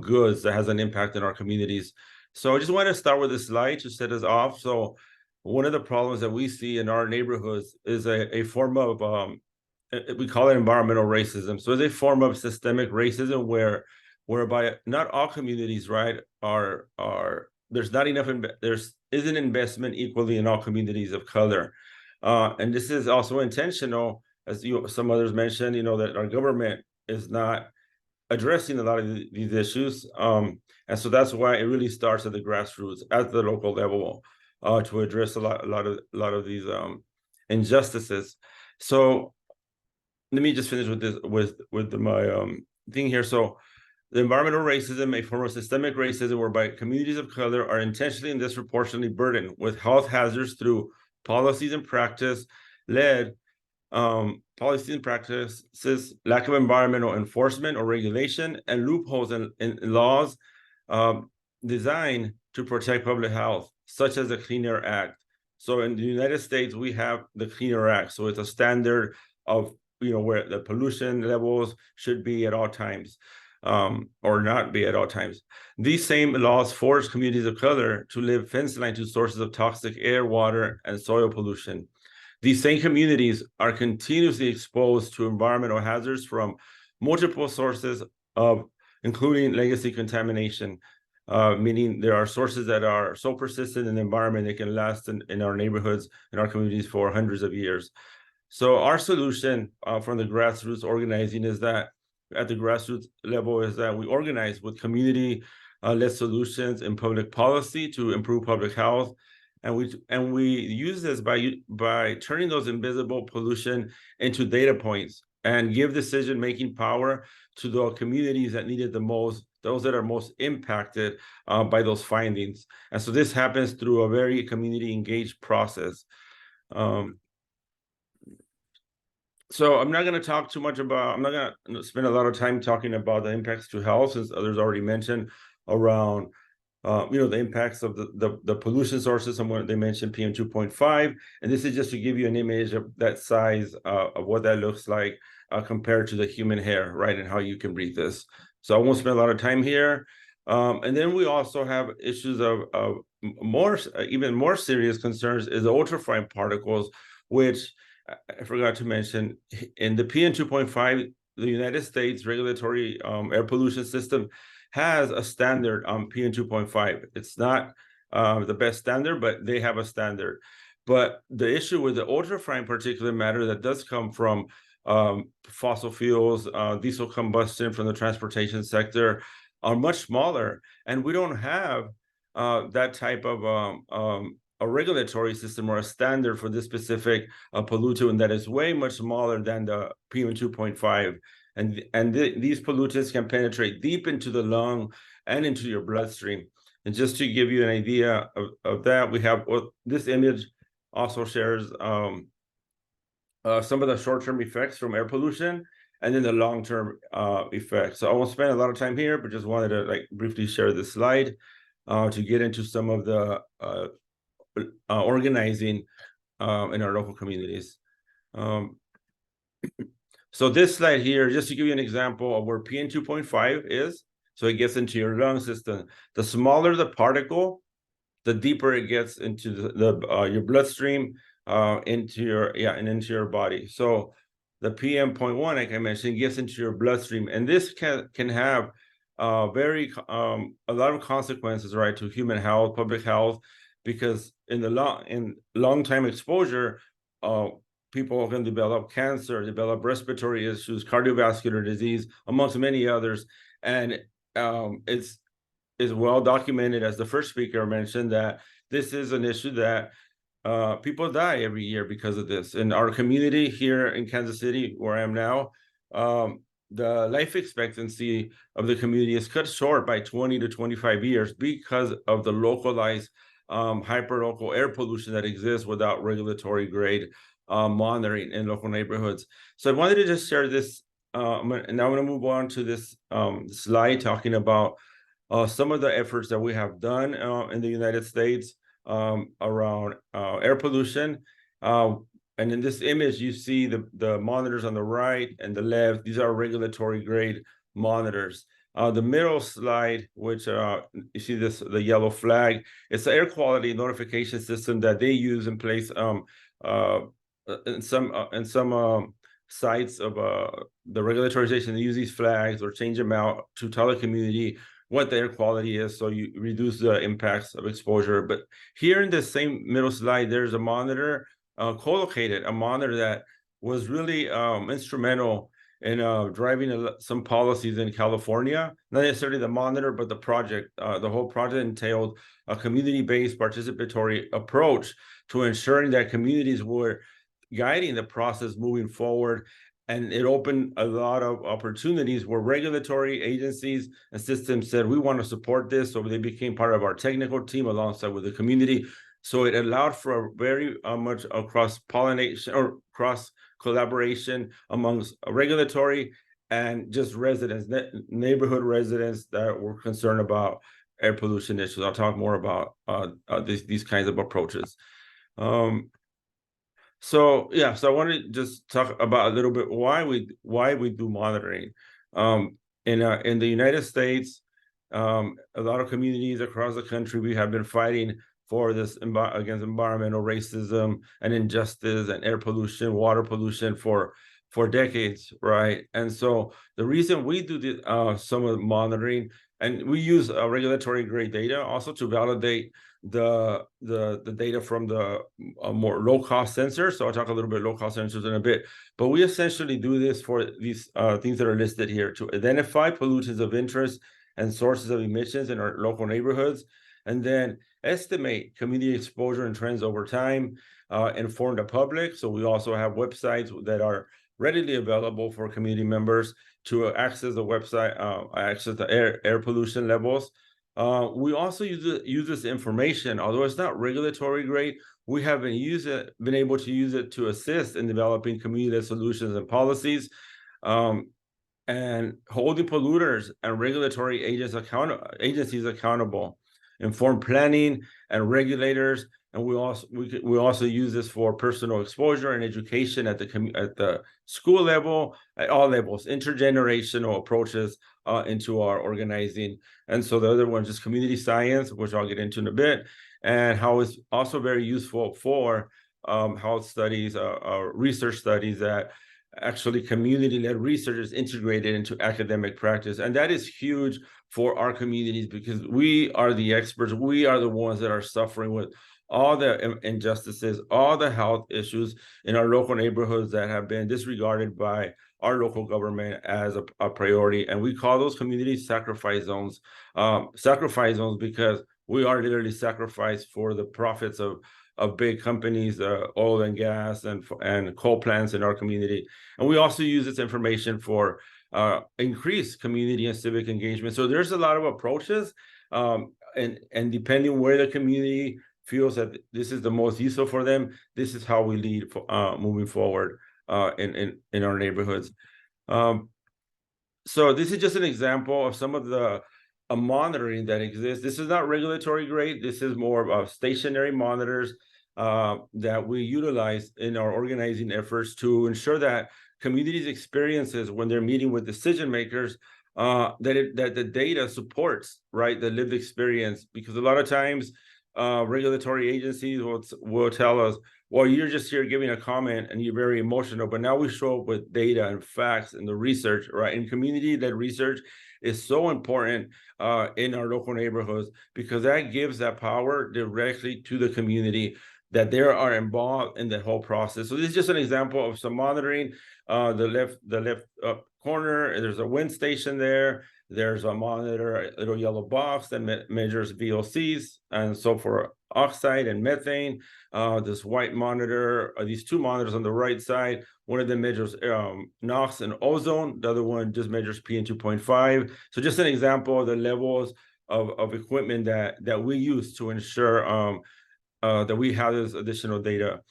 goods that has an impact in our communities. So I just want to start with this slide to set us off. So one of the problems that we see in our neighborhoods is a form of we call it environmental racism. So it's a form of systemic racism whereby not all communities, right, there's not enough, there isn't investment equally in all communities of color. And this is also intentional, as some others mentioned, you know, that our government is not addressing a lot of these issues. And so that's why it really starts at the grassroots, at the local level, to address a lot of these injustices. So let me just finish with this with my thing here. So the environmental racism, a form of systemic racism whereby communities of color are intentionally and disproportionately burdened with health hazards through policies and practices, lack of environmental enforcement or regulation, and loopholes in laws designed to protect public health, such as the Clean Air Act. So in the United States, we have the Clean Air Act. So it's a standard of, you know, where the pollution levels should be at all times, or not be at all times. These same laws force communities of color to live fence-line to sources of toxic air, water, and soil pollution. These same communities are continuously exposed to environmental hazards from multiple sources including legacy contamination, meaning there are sources that are so persistent in the environment they can last in our neighborhoods, in our communities for hundreds of years. So our solution from the grassroots organizing is that at the grassroots level is that we organize with community-led solutions in public policy to improve public health. And we use this by turning those invisible pollution into data points and give decision-making power to the communities that need it the most, those that are most impacted by those findings. And so this happens through a very community-engaged process. So I'm not going to talk too much about, I'm not going to spend a lot of time talking about the impacts to health, since others already mentioned around, you know, the impacts of the pollution sources. Someone, they mentioned PM 2.5, and this is just to give you an image of that size of what that looks like compared to the human hair, right, and how you can breathe this. So I won't spend a lot of time here. And then we also have issues of even more serious concerns is the ultrafine particles, which I forgot to mention in the PM 2.5, the United States regulatory air pollution system has a standard on PM 2.5. It's not the best standard, but they have a standard. But the issue with the ultrafine particulate matter that does come from fossil fuels, diesel combustion from the transportation sector are much smaller. And we don't have that type of a regulatory system or a standard for this specific pollutant that is way much smaller than the PM 2.5. And these pollutants can penetrate deep into the lung and into your bloodstream. And just to give you an idea of that, we have this image also shares some of the short-term effects from air pollution and then the long-term effects. So I won't spend a lot of time here, but just wanted to briefly share this slide to get into some of the organizing in our local communities. So this slide here, just to give you an example of where PM 2.5 is, so it gets into your lung system. The smaller the particle, the deeper it gets into your bloodstream, into your body. So the PM 0.1, like I mentioned, gets into your bloodstream, and this can have a lot of consequences, right, to human health, public health, because in long time exposure, people can develop cancer, develop respiratory issues, cardiovascular disease, amongst many others. And it's well documented, as the first speaker mentioned, that this is an issue that people die every year because of this. In our community here in Kansas City, where I am now, the life expectancy of the community is cut short by 20 to 25 years because of the localized hyperlocal air pollution that exists without regulatory grade monitoring in local neighborhoods. So I wanted to just share this, and now I'm going to move on to this slide talking about some of the efforts that we have done in the United States around air pollution. And in this image, you see the monitors on the right and the left. These are regulatory grade monitors. The middle slide, which you see the yellow flag, it's the air quality notification system that they use in place in some sites of the regularization. They use these flags or change them out to tell the community what the air quality is, so you reduce the impacts of exposure. But here in the same middle slide, there's a monitor co-located, a monitor that was really instrumental in driving some policies in California. Not necessarily the monitor, but the project. The whole project entailed a community-based participatory approach to ensuring that communities were guiding the process moving forward. And it opened a lot of opportunities where regulatory agencies and systems said, we want to support this. So they became part of our technical team alongside with the community. So it allowed for a very much cross-pollination or cross-collaboration amongst regulatory and just residents, neighborhood residents that were concerned about air pollution issues. I'll talk more about these kinds of approaches. So I want to just talk about a little bit why we do monitoring. In the United States, a lot of communities across the country, we have been fighting for this against environmental racism and injustice and air pollution, water pollution for decades, right? And so the reason we do some of the monitoring, and we use regulatory grade data also to validate the data from the more low-cost sensors. So I'll talk a little bit low-cost sensors in a bit, but we essentially do this for these things that are listed here to identify pollutants of interest and sources of emissions in our local neighborhoods, and then estimate community exposure and trends over time, inform the public. So we also have websites that are readily available for community members to access the website, access the air pollution levels. We also use this information, although it's not regulatory grade, we have been able to use it to assist in developing community solutions and policies, and holding polluters and regulatory agencies accountable, inform planning and regulators. And we also use this for personal exposure and education at the school level, at all levels, intergenerational approaches into our organizing. And so the other one is just community science, which I'll get into in a bit, and how it's also very useful for health studies, research studies that actually community-led research is integrated into academic practice. And that is huge for our communities because we are the experts. We are the ones that are suffering with all the injustices, all the health issues in our local neighborhoods that have been disregarded by our local government as a priority. And we call those communities sacrifice zones because we are literally sacrificed for the profits of big companies, oil and gas and coal plants in our community. And we also use this information for increased community and civic engagement. So there's a lot of approaches, and depending where the community feels that this is the most useful for them, this is how we lead moving forward in our neighborhoods. So this is just an example of some of the monitoring that exists. This is not regulatory grade. This is more of stationary monitors that we utilize in our organizing efforts to ensure that communities' experiences when they're meeting with decision makers, that the data supports, right, the lived experience. Because a lot of times regulatory agencies will tell us, well, you're just here giving a comment and you're very emotional, but now we show up with data and facts and the research, right? And community-led research is so important in our local neighborhoods, because that gives that power directly to the community, that they are involved in the whole process. So this is just an example of some monitoring. The left corner, there's a wind station there. There's a monitor, a little yellow box that measures VOCs, and so for oxide and methane. This white monitor, these two monitors on the right side, one of them measures NOx and ozone, the other one just measures PM 2.5. So just an example of the levels of equipment that we use to ensure that we have this additional data.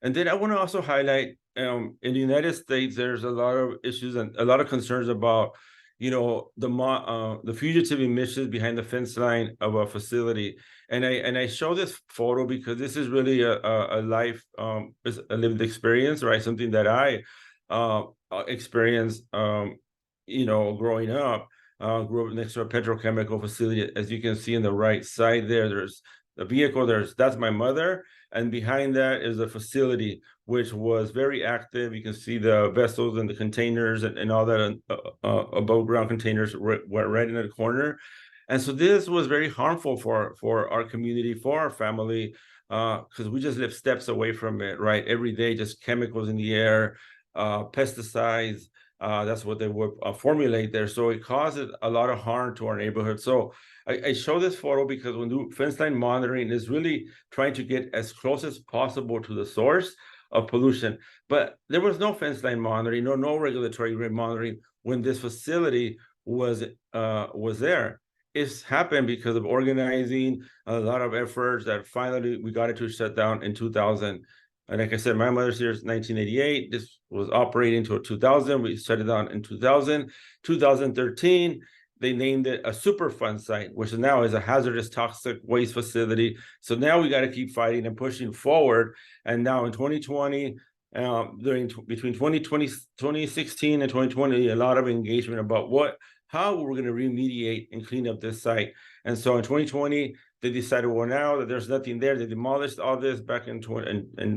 And then I want to also highlight, in the United States, there's a lot of issues and a lot of concerns about, the fugitive emissions behind the fence line of a facility. And I show this photo because this is really a lived experience, right? Something that I experienced, growing up. Grew up next to a petrochemical facility. As you can see on the right side there, there's the vehicle, that's my mother, and behind that is a facility which was very active. You can see the vessels and the containers and all that above ground containers were right in the corner. And so this was very harmful for our community, for our family, because we just live steps away from it, right? Every day, just chemicals in the air, pesticides. That's what they would formulate there. So it causes a lot of harm to our neighborhood. So I show this photo because when do fence line monitoring is really trying to get as close as possible to the source of pollution. But there was no fence line monitoring, no regulatory monitoring when this facility was there. It's happened because of organizing, a lot of efforts, that finally we got it to shut down in 2000. And like I said, my mother's here is 1988. This was operating until 2000. We shut it down in 2000. 2013, they named it a Superfund site, which now is a hazardous toxic waste facility. So now we got to keep fighting and pushing forward. And now in 2020, between 2016 and 2020, a lot of engagement about how we're going to remediate and clean up this site. And so in 2020, they decided, well, now that there's nothing there, they demolished all this back in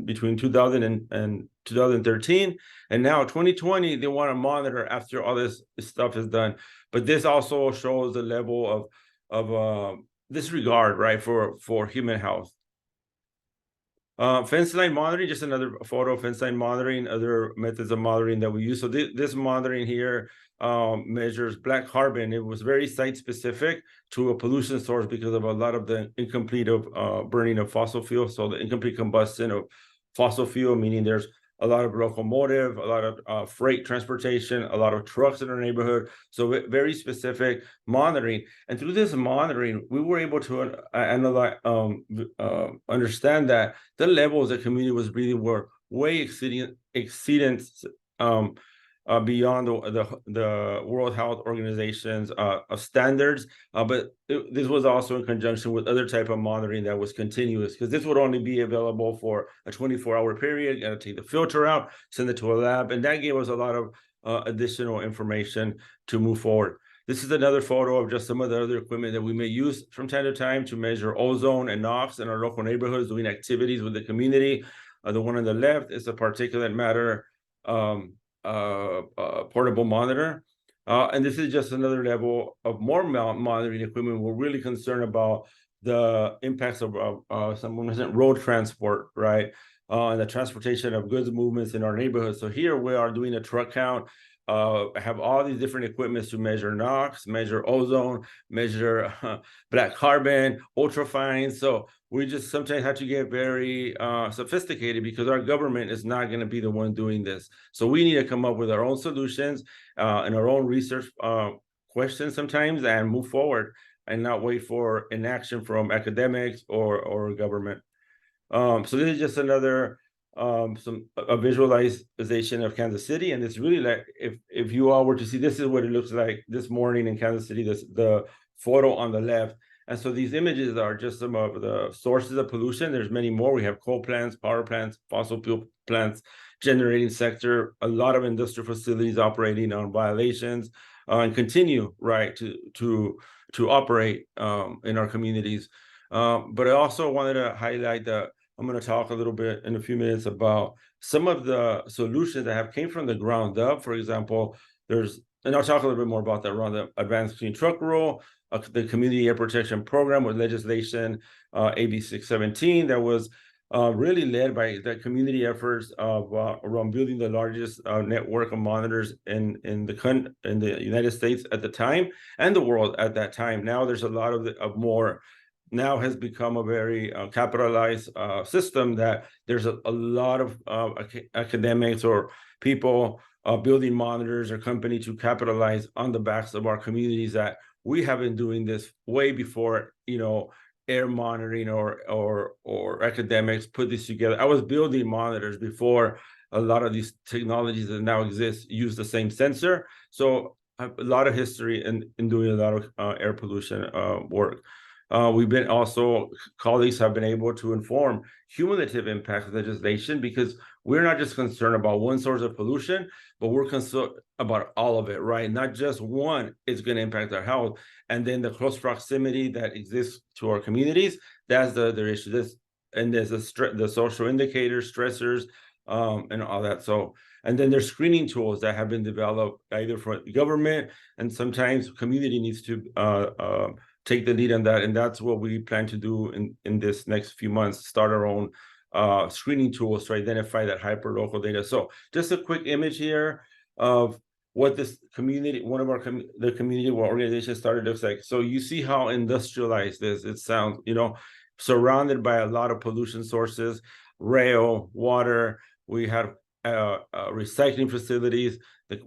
between 2000 and 2013. And now 2020, they want to monitor after all this stuff is done. But this also shows the level of disregard, right, for human health. Fence line monitoring, just another photo of fence line monitoring, other methods of monitoring that we use. So this monitoring here measures black carbon. It was very site specific to a pollution source because of a lot of the incomplete burning of fossil fuel. So the incomplete combustion of fossil fuel, meaning there's a lot of locomotive, a lot of freight transportation, a lot of trucks in our neighborhood. So very specific monitoring. And through this monitoring, we were able to analyze, understand that the levels the community was breathing were way exceeding beyond the World Health Organization's standards, but this was also in conjunction with other type of monitoring that was continuous, because this would only be available for a 24-hour period. You got to take the filter out, send it to a lab, and that gave us a lot of additional information to move forward. This is another photo of just some of the other equipment that we may use from time to time to measure ozone and NOx in our local neighborhoods, doing activities with the community. The one on the left is a particulate matter portable monitor. And this is just another level of more monitoring equipment. We're really concerned about the impacts of road transport, right? And the transportation of goods movements in our neighborhood. So here we are doing a truck count. Have all these different equipments to measure NOx, measure ozone, measure black carbon, ultrafine. So we just sometimes have to get very sophisticated because our government is not going to be the one doing this. So we need to come up with our own solutions and our own research questions sometimes and move forward and not wait for inaction from academics or government. So this is just another a visualization of Kansas City, and it's really like if you all were to see, this is what it looks like this morning in Kansas City. This the photo on the left, and so these images are just some of the sources of pollution. There's many more. We have coal plants, power plants, fossil fuel plants, generating sector, a lot of industrial facilities operating on violations, and continue right to operate in our communities. But I also wanted to highlight that I'm going to talk a little bit in a few minutes about some of the solutions that have came from the ground up. For example, and I'll talk a little bit more about that around the Advanced Clean Truck Rule, the Community Air Protection Program with legislation AB 617 that was really led by the community efforts of around building the largest network of monitors in the United States at the time and the world at that time. Now there's a lot of more. Now has become a very capitalized system that there's a lot of academics or people building monitors or company to capitalize on the backs of our communities that we have been doing this way before, air monitoring or academics put this together. I was building monitors before a lot of these technologies that now exist use the same sensor. So I have a lot of history in doing a lot of air pollution work. We've been also, colleagues have been able to inform cumulative impact legislation because we're not just concerned about one source of pollution, but we're concerned about all of it, right? Not just one is going to impact our health. And then the close proximity that exists to our communities, that's the other issue. And there's the social indicators, stressors, and all that. So, and then there's screening tools that have been developed either for government and sometimes community needs to take the lead on that, and that's what we plan to do in this next few months. Start our own screening tools to identify that hyperlocal data. So, just a quick image here of what this community, one of the community organizations started looks like. So you see how industrialized it sounds. Surrounded by a lot of pollution sources, rail, water. We have recycling facilities.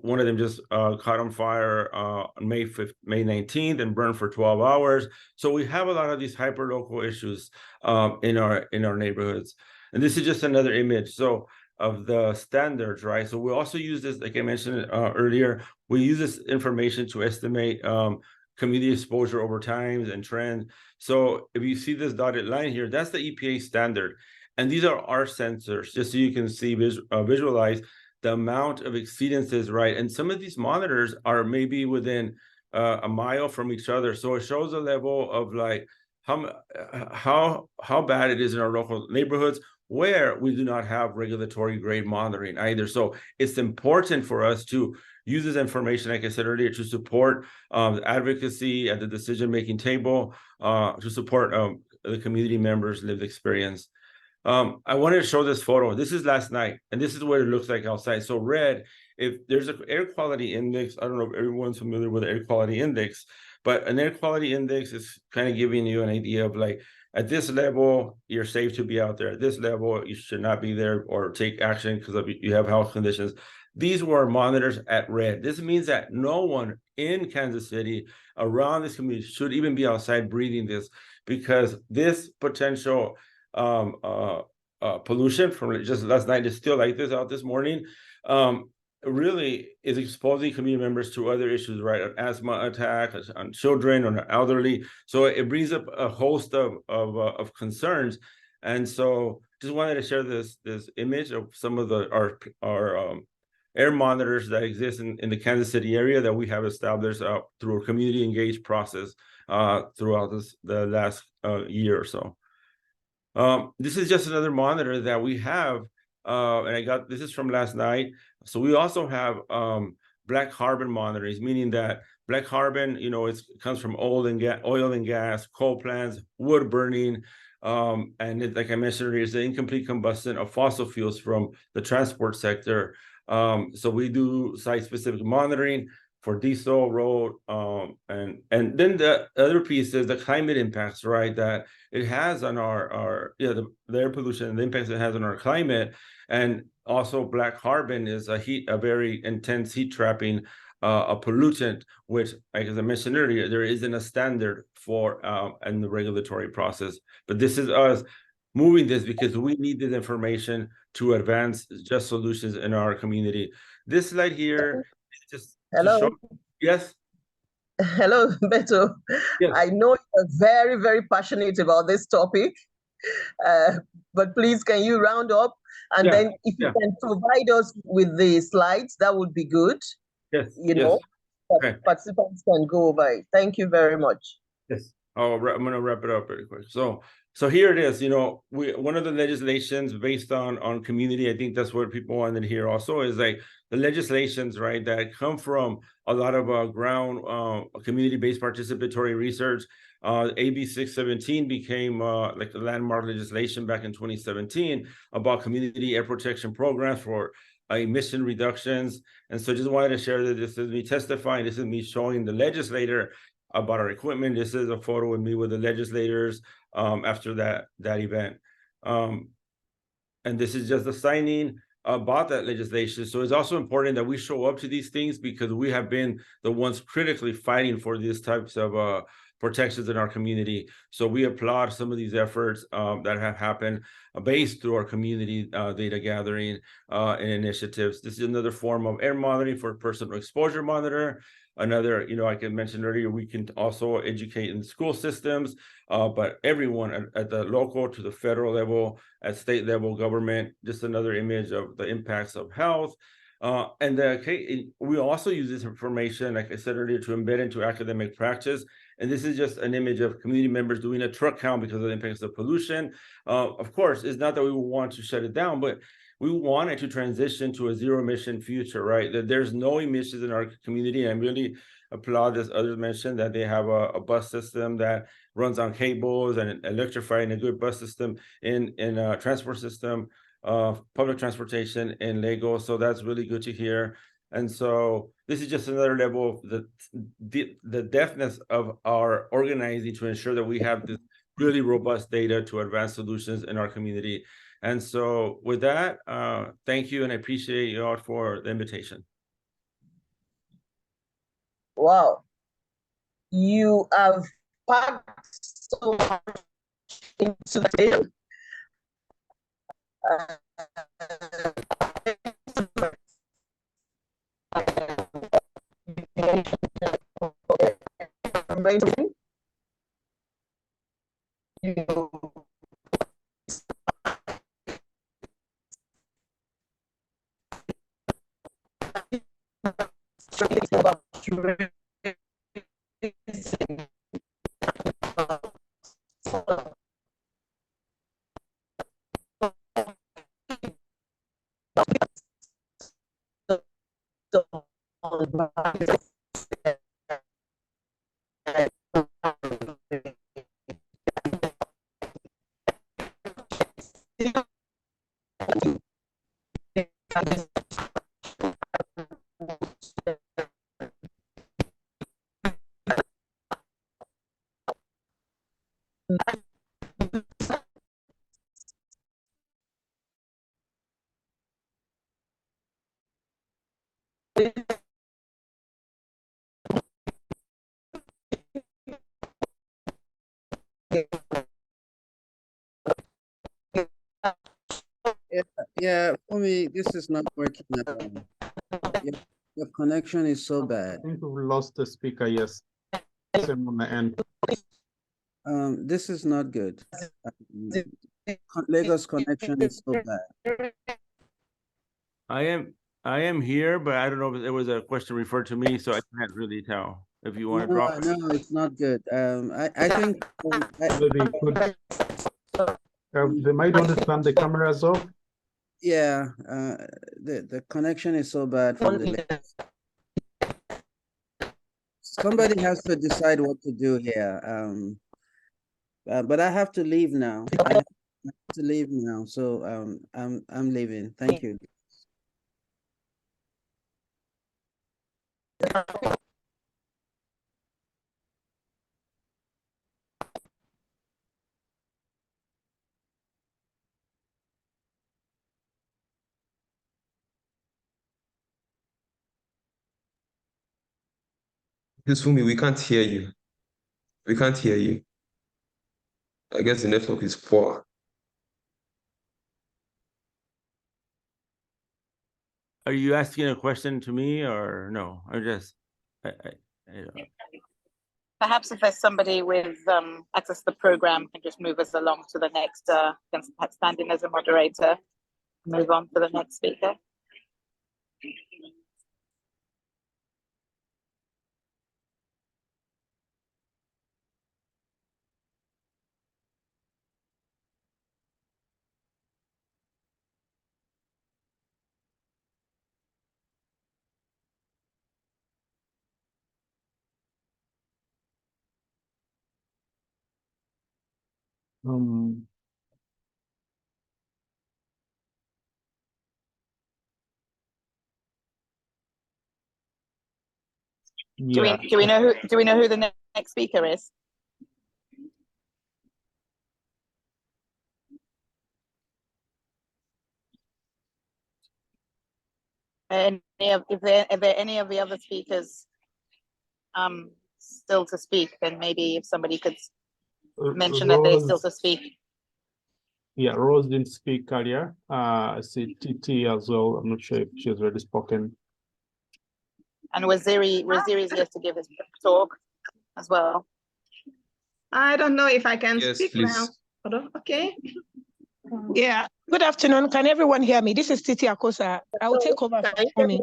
One of them just caught on fire on May 19th and burned for 12 hours. So we have a lot of these hyperlocal issues in our neighborhoods. And this is just another image of the standards, right? So we also use this, like I mentioned earlier, we use this information to estimate community exposure over time and trend. So if you see this dotted line here, that's the EPA standard. And these are our sensors, just so you can see, visualize the amount of exceedances, right? And some of these monitors are maybe within a mile from each other. So it shows a level of like how bad it is in our local neighborhoods where we do not have regulatory grade monitoring either. So it's important for us to use this information, like I said earlier, to support advocacy at the decision-making table, to support the community members' lived experience. I wanted to show this photo. This is last night, and this is what it looks like outside. So red, if there's an air quality index, I don't know if everyone's familiar with the air quality index, but an air quality index is kind of giving you an idea of like, at this level, you're safe to be out there. At this level, you should not be there or take action because you have health conditions. These were monitors at red. This means that no one in Kansas City around this community should even be outside breathing this, because this potential pollution from just last night is still like this out this morning, really is exposing community members to other issues, right? An asthma attack on children, on elderly. So it brings up a host of concerns. And so just wanted to share this image of some of our air monitors that exist in the Kansas City area that we have established through a community engaged process throughout the last year or so. This is just another monitor that we have, and this is from last night. So we also have black carbon monitors, meaning that black carbon, it comes from oil and gas, coal plants, wood burning, and like I mentioned earlier, it's the incomplete combustion of fossil fuels from the transport sector. So we do site-specific monitoring for diesel, road, and then the other piece is the climate impacts, right? That it has on the air pollution and the impacts it has on our climate. And also black carbon is a very intense heat trapping a pollutant, which, like as I mentioned earlier, there isn't a standard for in the regulatory process. But this is us moving this because we need this information to advance just solutions in our community. This slide here is just Hello. to show. Yes. Hello, Beto. Yes. I know you're very, very passionate about this topic, but please, can you round up? And then if you can provide us with the slides, that would be good. Yes. Participants can go over it. Thank you very much. Yes. I'm going to wrap it up really quick. So here it is. You know, one of the legislations based on community. I think that's what people wanted to hear. Also, is like the legislations, right, that come from a lot of ground community-based participatory research. AB 617 became like the landmark legislation back in 2017 about community air protection programs for emission reductions. And so just wanted to share that this is me testifying. This is me showing the legislator about our equipment. This is a photo with me with the legislators after that event. And this is just the signing about that legislation. So it's also important that we show up to these things because we have been the ones critically fighting for these types of protections in our community. So we applaud some of these efforts that have happened based through our community data gathering and initiatives. This is another form of air monitoring for personal exposure monitor. Another, you know, like I mentioned earlier, we can also educate in school systems, but everyone at the local to the federal level, at state level government, just another image of the impacts of health. And we also use this information, like I said earlier, to embed into academic practice. And this is just an image of community members doing a truck count because of the impacts of pollution. Of course, it's not that we want to shut it down, but we wanted to transition to a zero emission future, right? That there's no emissions in our community. And I really applaud, as others mentioned, that they have a bus system that runs on cables and electrifying a good bus system in a transport system, public transportation in Lagos. So that's really good to hear. And so this is just another level of the depthness of our organizing to ensure that we have this really robust data to advance solutions in our community. And so with that, thank you, and I appreciate you all for the invitation. Wow. You have packed so much into the video. Yeah, for me, this is not working at all. Your connection is so bad. I think we lost the speaker, yes. Same on the end. This is not good. Lagos connection is so bad. I am here, but I don't know if there was a question referred to me, so I can't really tell. If you want to drop it. No, it's not good. I think They might understand the cameras off. Yeah, the connection is so bad from the somebody has to decide what to do here. But I have to leave now. I have to leave now, so I'm leaving. Thank you. This Fumi, we can't hear you. We can't hear you. I guess the network is poor. Are you asking a question to me or no? I just, I Perhaps if there's somebody with access to the program can just move us along to the next, can stand in as a moderator, move on to the next speaker. Yeah. Do we know who the next speaker is? Are there any of the other speakers still to speak? Then maybe if somebody could mention that they're still to speak. Yeah, Rose didn't speak earlier. I see TT as well. I'm not sure if she's already spoken. And Waziri is here to give his talk as well. I don't know if I can Yes, speak please. now. Hold on, okay. Yeah. Good afternoon. Can everyone hear me? This is Titi Akosa. I will take over for me.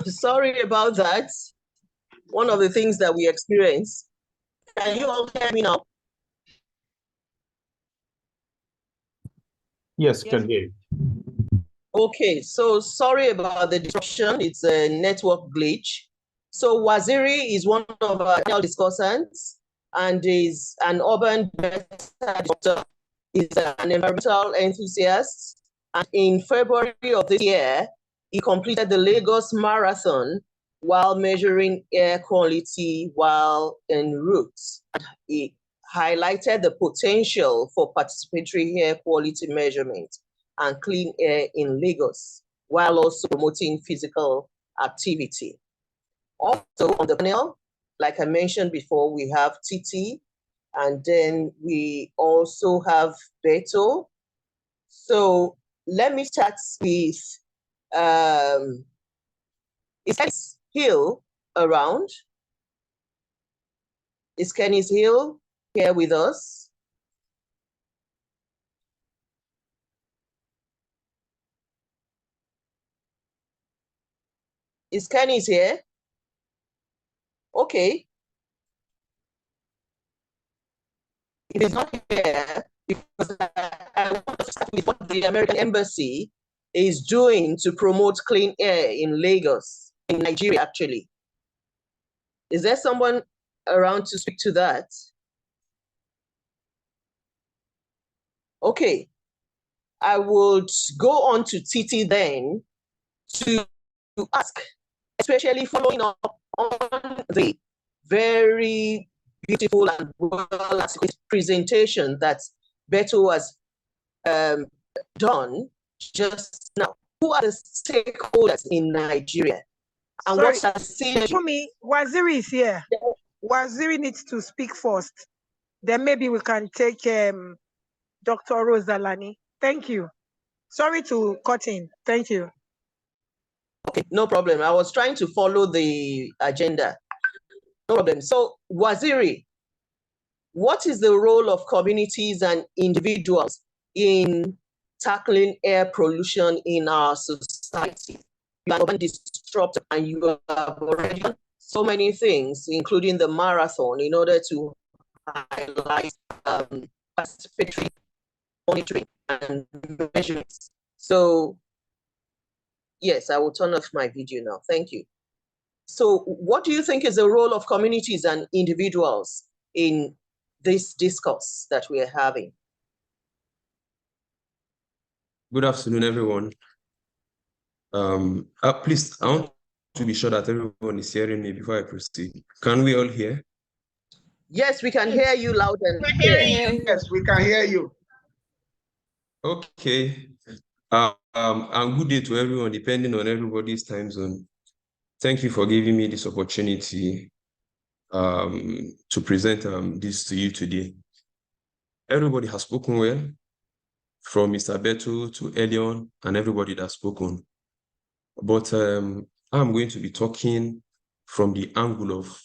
Sorry about that. One of the things that we experience. Can you all hear me now? Yes, can hear you. Okay, so sorry about the disruption. It's a network glitch. So Waziri is one of our panel discussants and is an urban doctor. He's an environmental enthusiast. And in February of this year, he completed the Lagos Marathon while measuring air quality while en route. He highlighted the potential for participatory air quality measurement and clean air in Lagos, while also promoting physical activity. Also on the panel, like I mentioned before, we have Titi, and then we also have Beto. So let me start with, is Hill around? Is Kenny's Hill here with us? Is Kenny's here? Okay. It is not here because I want to start with what the American Embassy is doing to promote clean air in Lagos, in Nigeria, actually. Is there someone around to speak to that? Okay. I would go on to Titi then to ask, especially following up on the very beautiful and well-articulated presentation that Beto has done just now. Who are the stakeholders in Nigeria? And Sorry, what are the for me, Waziri is here. Waziri needs to speak first. Then maybe we can take Dr. Rosalani. Thank you. Sorry to cut in. Thank you. Okay, no problem. I was trying to follow the agenda. No problem. So, Waziri, what is the role of communities and individuals in tackling air pollution in our society? You are an urban disruptor and you have already done so many things, including the marathon, in order to highlight participatory monitoring and measurements. So, yes, I will turn off my video now. Thank you. So what do you think is the role of communities and individuals in this discourse that we are having? Good afternoon, everyone. Please, I want to be sure that everyone is hearing me before I proceed. Can we all hear? Yes, we can hear you loud and clear. Yes, we can hear you. Okay. And good day to everyone, depending on everybody's time zone. Thank you for giving me this opportunity to present this to you today. Everybody has spoken well, from Mr. Beto to Elion and everybody that's spoken. But I'm going to be talking from the angle of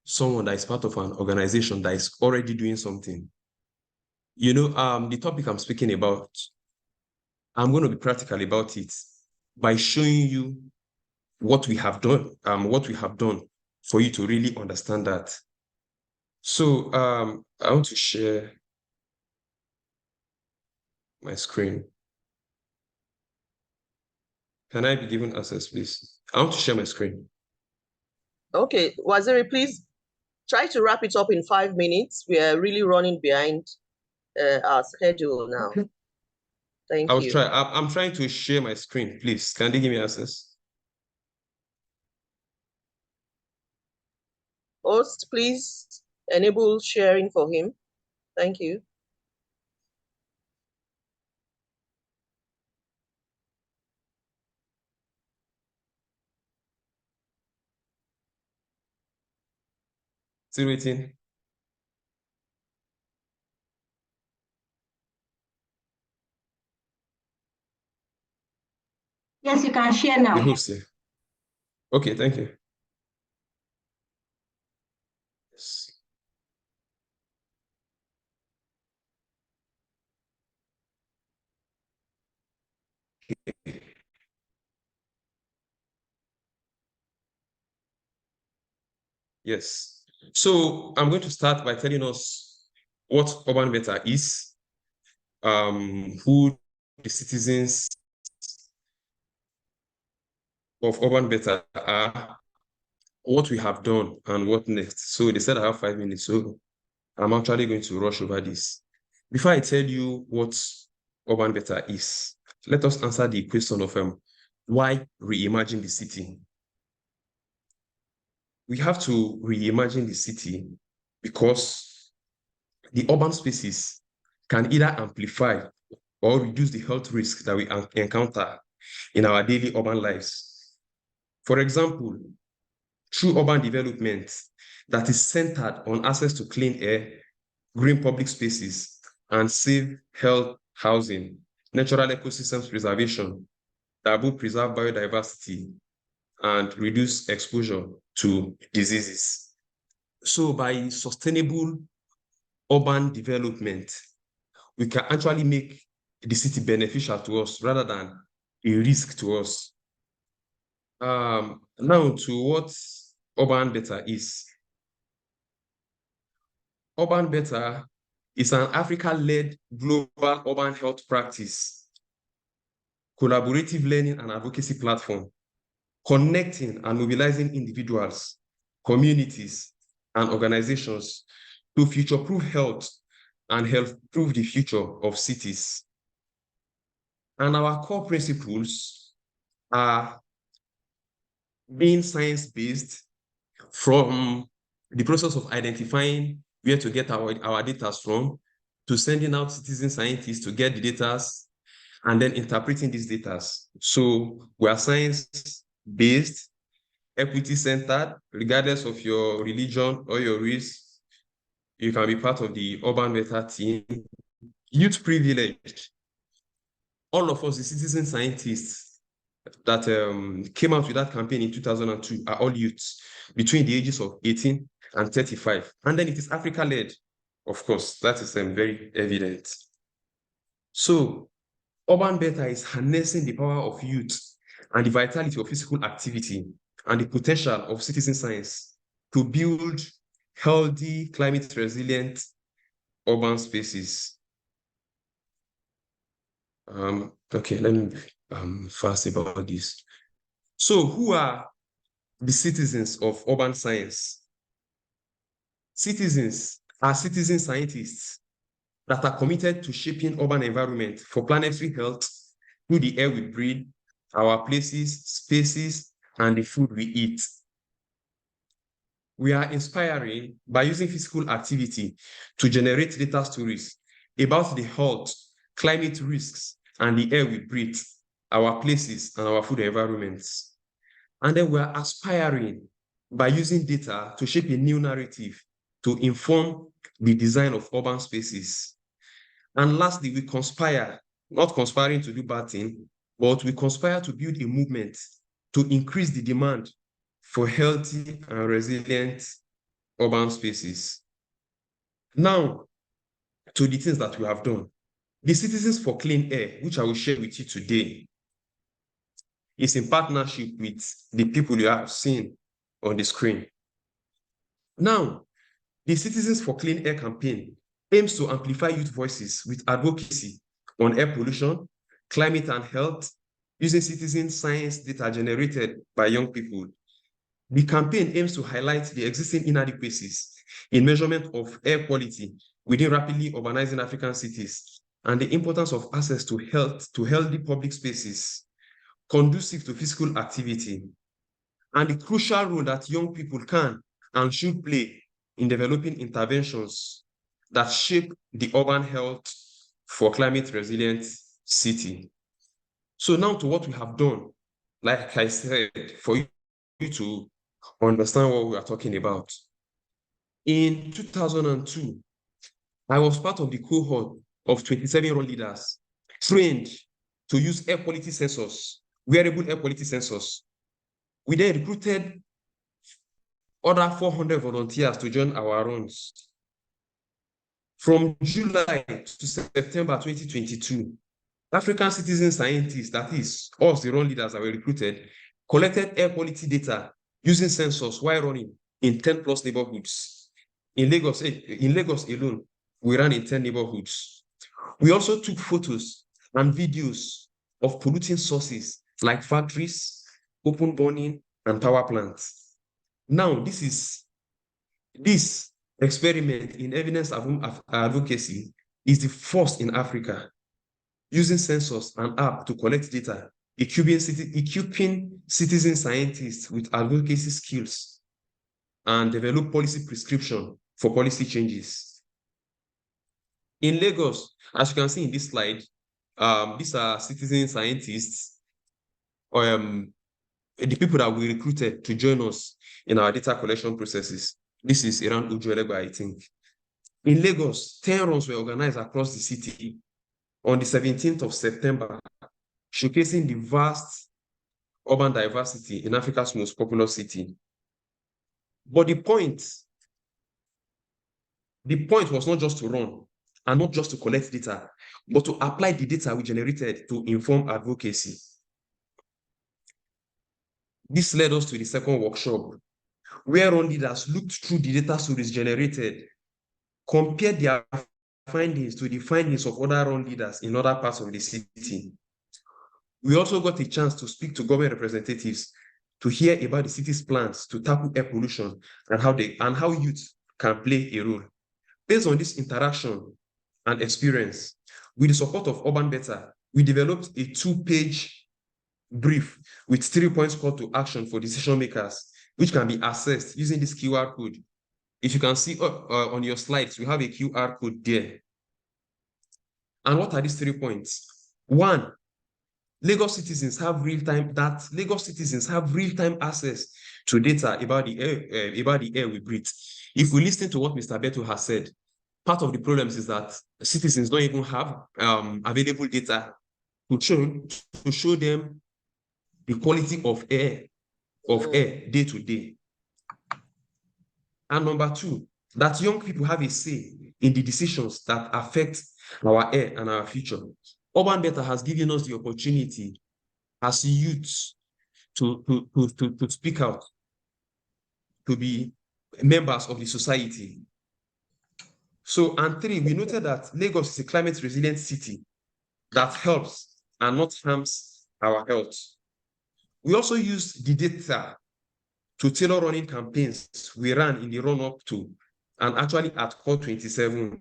someone that is part of an organization that is already doing something. You know, the topic I'm speaking about, I'm going to be practical about it by showing you what we have done, for you to really understand that. So I want to share my screen. Can I be given access, please? I want to share my screen. Okay, Waziri, please try to wrap it up in 5 minutes. We are really running behind our schedule now. Thank I'll you. try. I'm trying to share my screen. Please, can they give me access? Host, please enable sharing for him. Thank you. Still waiting. Yes, you can share now. The host here. Okay, thank you. Yes. Yes. So I'm going to start by telling us what Urban Beta is, who the citizens of Urban Beta are, what we have done, and what next. So they said I have 5 minutes, so I'm actually going to rush over this. Before I tell you what Urban Beta is, let us answer the question of why reimagine the city? We have to reimagine the city because the urban spaces can either amplify or reduce the health risks that we encounter in our daily urban lives. For example, through urban development that is centered on access to clean air, green public spaces, and safe health housing, natural ecosystems preservation that will preserve biodiversity and reduce exposure to diseases. So by sustainable urban development, we can actually make the city beneficial to us rather than a risk to us. Now to what Urban Beta is. Urban Beta is an Africa-led global urban health practice, collaborative learning and advocacy platform, connecting and mobilizing individuals, communities, and organizations to future-proof health and help-proof the future of cities. And our core principles are being science-based from the process of identifying where to get our data from, to sending out citizen scientists to get the data, and then interpreting these data. So we are science-based, equity-centered, regardless of your religion or your race. You can be part of the Urban Beta team. Youth privilege. All of us, the citizen scientists that came out with that campaign in 2002 are all youths between the ages of 18 and 35. And then it is Africa-led. Of course, that is very evident. So Urban Beta is harnessing the power of youth and the vitality of physical activity and the potential of citizen science to build healthy, climate-resilient urban spaces. Okay, let me be fast about this. So who are the citizens of urban science? Citizens are citizen scientists that are committed to shaping urban environment for planetary health through the air we breathe, our places, spaces, and the food we eat. We are inspiring by using physical activity to generate data stories about the health, climate risks, and the air we breathe, our places, and our food environments. And then we are aspiring by using data to shape a new narrative to inform the design of urban spaces. And lastly, we conspire, not conspiring to do bad thing, but we conspire to build a movement to increase the demand for healthy and resilient urban spaces. Now, to the things that we have done. The Citizens for Clean Air, which I will share with you today, is in partnership with the people you have seen on the screen. Now, the Citizens for Clean Air campaign aims to amplify youth voices with advocacy on air pollution, climate and health, using citizen science data generated by young people. The campaign aims to highlight the existing inadequacies in measurement of air quality within rapidly urbanizing African cities, and the importance of access to healthy public spaces conducive to physical activity, and the crucial role that young people can and should play in developing interventions that shape the urban health for climate resilient city. So now to what we have done, like I said, for you to understand what we are talking about. In 2002, I was part of the cohort of 27 role leaders trained to use air quality sensors, wearable air quality sensors. We then recruited other 400 volunteers to join our runs. From July to September 2022, African citizen scientists, that is, us, the run leaders that were recruited, collected air quality data using sensors while running in 10 plus neighborhoods. In Lagos alone, we ran in 10 neighborhoods. We also took photos and videos of polluting sources like factories, open burning, and power plants. Now, this experiment in evidence advocacy is the first in Africa, using sensors and app to collect data, equipping citizen scientists with advocacy skills, and develop policy prescription for policy changes. In Lagos, as you can see in this slide, these are citizen scientists, the people that we recruited to join us in our data collection processes. This is Iran Ujuelegba, I think. In Lagos, 10 runs were organized across the city on the 17th of September, showcasing the vast urban diversity in Africa's most populous city. But the point was not just to run and not just to collect data, but to apply the data we generated to inform advocacy. This led us to the second workshop, where run leaders looked through the data stories generated, compared their findings to the findings of other run leaders in other parts of the city. We also got a chance to speak to government representatives to hear about the city's plans to tackle air pollution and how youth can play a role. Based on this interaction and experience, with the support of Urban Better, we developed a 2-page brief with 3 points call to action for decision makers, which can be accessed using this QR code. If you can see on your slides, we have a QR code there. And what are these 3 points? 1, Lagos citizens have real-time access to data about the air we breathe. If we listen to what Mr. Beto has said, part of the problems is that citizens don't even have available data to show them the quality of air day to day. And number 2, that young people have a say in the decisions that affect our air and our future. Urban Better has given us the opportunity as youths to speak out, to be members of the society. So, and 3, we noted that Lagos is a climate resilient city that helps and not harms our health. We also used the data to tailor running campaigns we ran in the run-up to, and actually at COP27,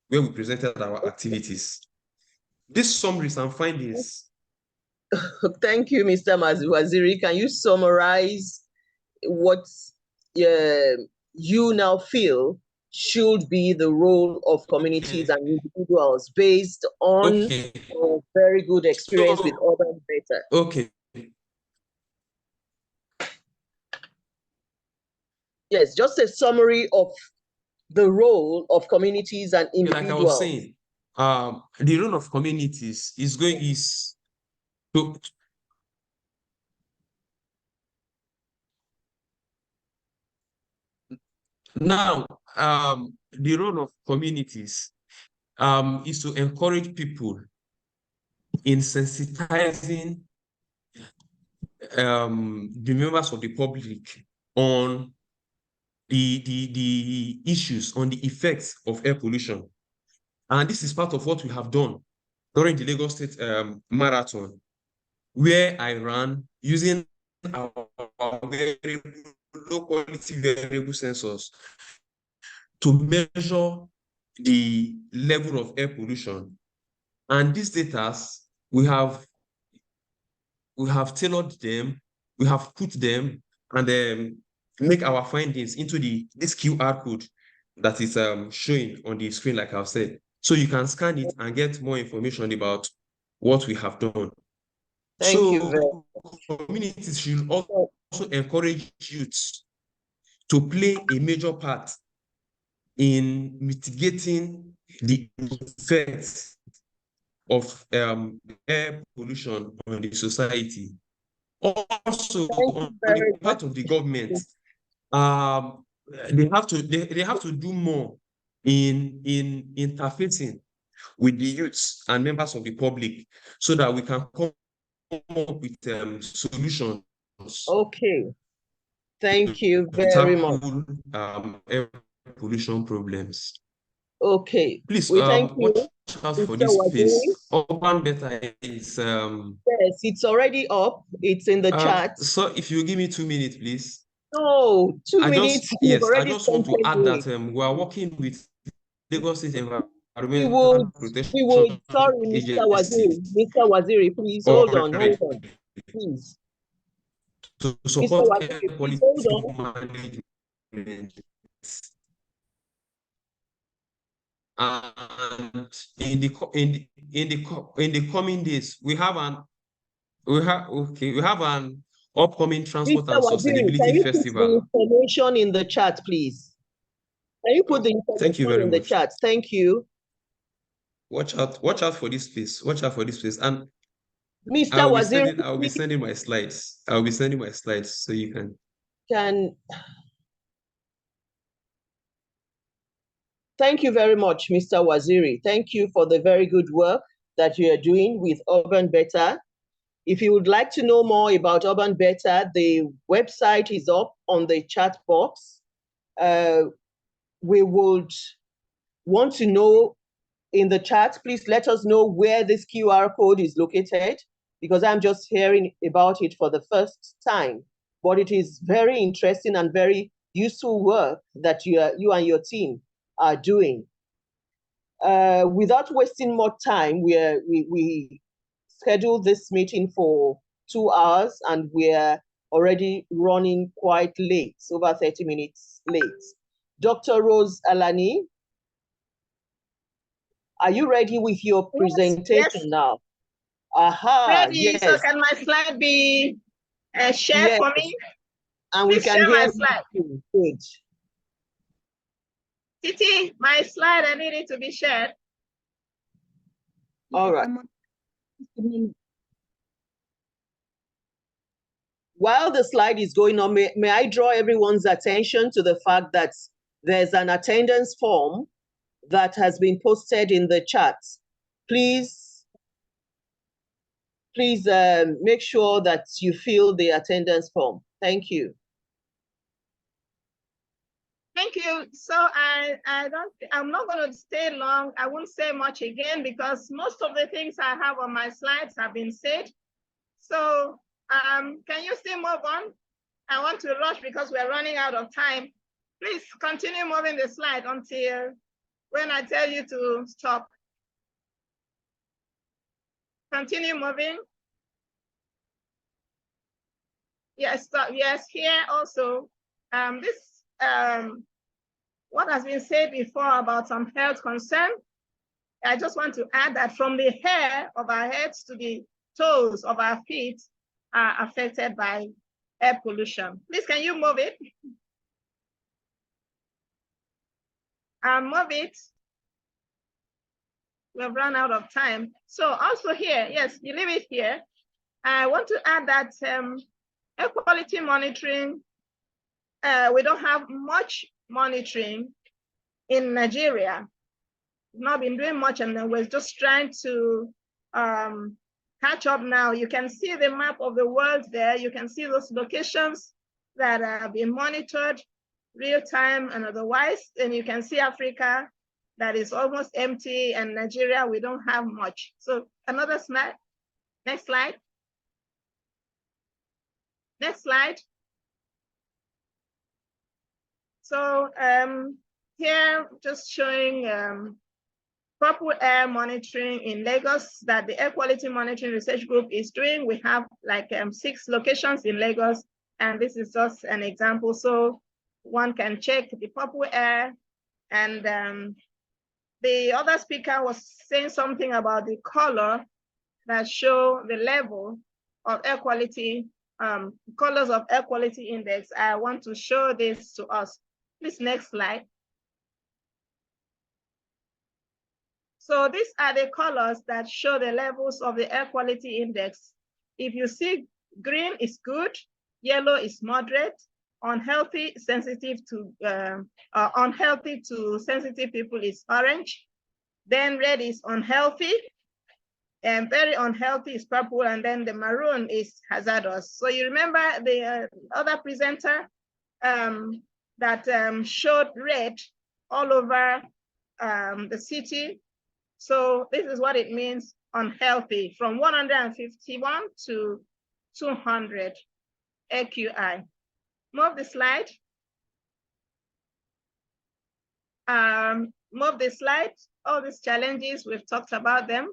where we presented our activities. These summaries and findings. Thank you, Mr. Waziri. Can you summarize what you now feel should be the role of communities and individuals based on a very good experience with Urban Better? Okay. Yes, just a summary of the role of communities and individuals. Like I was saying, the role of communities is to now the role of communities is to encourage people in sensitizing the members of the public on the issues, on the effects of air pollution. And this is part of what we have done during the Lagos State Marathon, where I ran using our very low quality variable sensors to measure the level of air pollution. And these data, we have tailored them, we have put them and make our findings into this QR code that is showing on the screen, like I've said. So you can scan it and get more information about what we have done. Thank you very much. Communities should also encourage youth to play a major part in mitigating the effects of air pollution on the society. Also, on the part of the government, they have to do more in interfacing with the youths and members of the public so that we can come up with solutions. Okay. Thank you very much. Air pollution problems. Okay. Please, we thank you, watch out for Mr. this Waziri. space. Urban Better is Yes, it's already up. It's in the chat. So if you give me 2 minutes, please. No, 2 minutes. I just want to add that we are working with Lagos State Environmental Protection Sorry, Mr. Waziri. Mr. Waziri, please hold on. Please. To support Mr. air Waziri, quality hold on. management. And in the coming days, we have an upcoming transport Mr. and Waziri, can sustainability you put the festival. information in the chat, please? Can you put the Thank you information very in the much. chat? Thank you. Watch out for this place. Watch out for this place. And Mr. Waziri, I'll be sending my slides. I'll be sending my slides so you can. Thank you very much, Mr. Waziri. Thank you for the very good work that you are doing with Urban Better. If you would like to know more about Urban Better, the website is up on the chat box. We would want to know in the chat, please let us know where this QR code is located, because I'm just hearing about it for the first time. But it is very interesting and very useful work that you and your team are doing. Without wasting more time, we scheduled this meeting for 2 hours and we're already running quite late, over 30 minutes late. Dr. Rose Alani, are you ready with your presentation now? Aha, Ready. yes. So can my slide be shared for me? And we Please can share hear my slide. you. Good. Titi, my slide, I need it to be shared. All right. While the slide is going on, may I draw everyone's attention to the fact that there's an attendance form that has been posted in the chat. Please make sure that you fill the attendance form. Thank you. Thank you. So I'm not going to stay long. I won't say much again because most of the things I have on my slides have been said. So can you still move on? I want to rush because we're running out of time. Please continue moving the slide until when I tell you to stop. Continue moving. Yes, stop. Yes, here also. What has been said before about some health concern, I just want to add that from the hair of our heads to the toes of our feet are affected by air pollution. Please, can you move it? Move it. We've run out of time. So also here, yes, you leave it here. I want to add that air quality monitoring, we don't have much monitoring in Nigeria. We've not been doing much, and then we're just trying to catch up now. You can see the map of the world there. You can see those locations that are being monitored real time and otherwise. And you can see Africa that is almost empty, and Nigeria, we don't have much. So another slide. Next slide. Next slide. So here just showing purple air monitoring in Lagos that the Air Quality Monitoring Research Group is doing. We have like 6 locations in Lagos, and this is just an example. So one can check the purple air. And the other speaker was saying something about the color that show the level of air quality, colors of air quality index. I want to show this to us. Please, next slide. So these are the colors that show the levels of the air quality index. If you see green is good, yellow is moderate, unhealthy, sensitive to unhealthy to sensitive people is orange, then red is unhealthy, and very unhealthy is purple, and then the maroon is hazardous. So you remember the other presenter that showed red all over the city. So this is what it means, unhealthy, from 151 to 200 AQI. Move the slide. Move the slide. All these challenges, we've talked about them.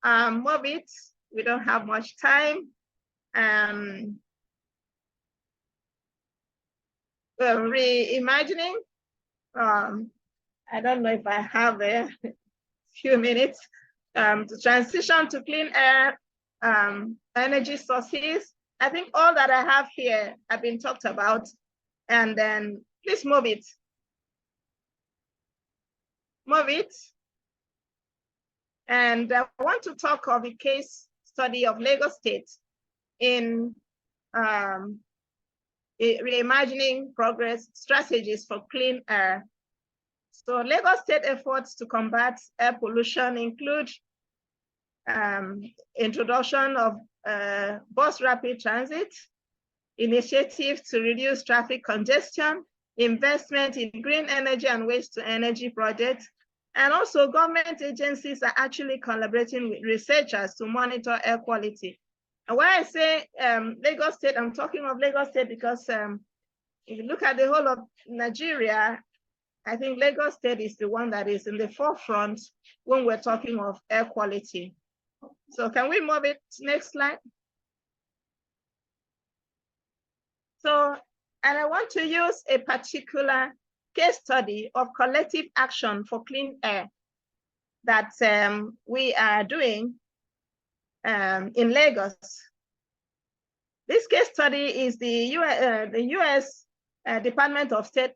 Move it. We don't have much time. Reimagining. I don't know if I have a few minutes to transition to clean air energy sources. I think all that I have here have been talked about, and then please move it. Move it. And I want to talk of the case study of Lagos State in reimagining progress strategies for clean air. So Lagos State efforts to combat air pollution include introduction of bus rapid transit, initiatives to reduce traffic congestion, investment in green energy and waste to energy projects, and also government agencies are actually collaborating with researchers to monitor air quality. And when I say Lagos State, I'm talking of Lagos State because if you look at the whole of Nigeria, I think Lagos State is the one that is in the forefront when we're talking of air quality. So can we move it? Next slide. So, and I want to use a particular case study of collective action for clean air that we are doing in Lagos. This case study is the US Department of State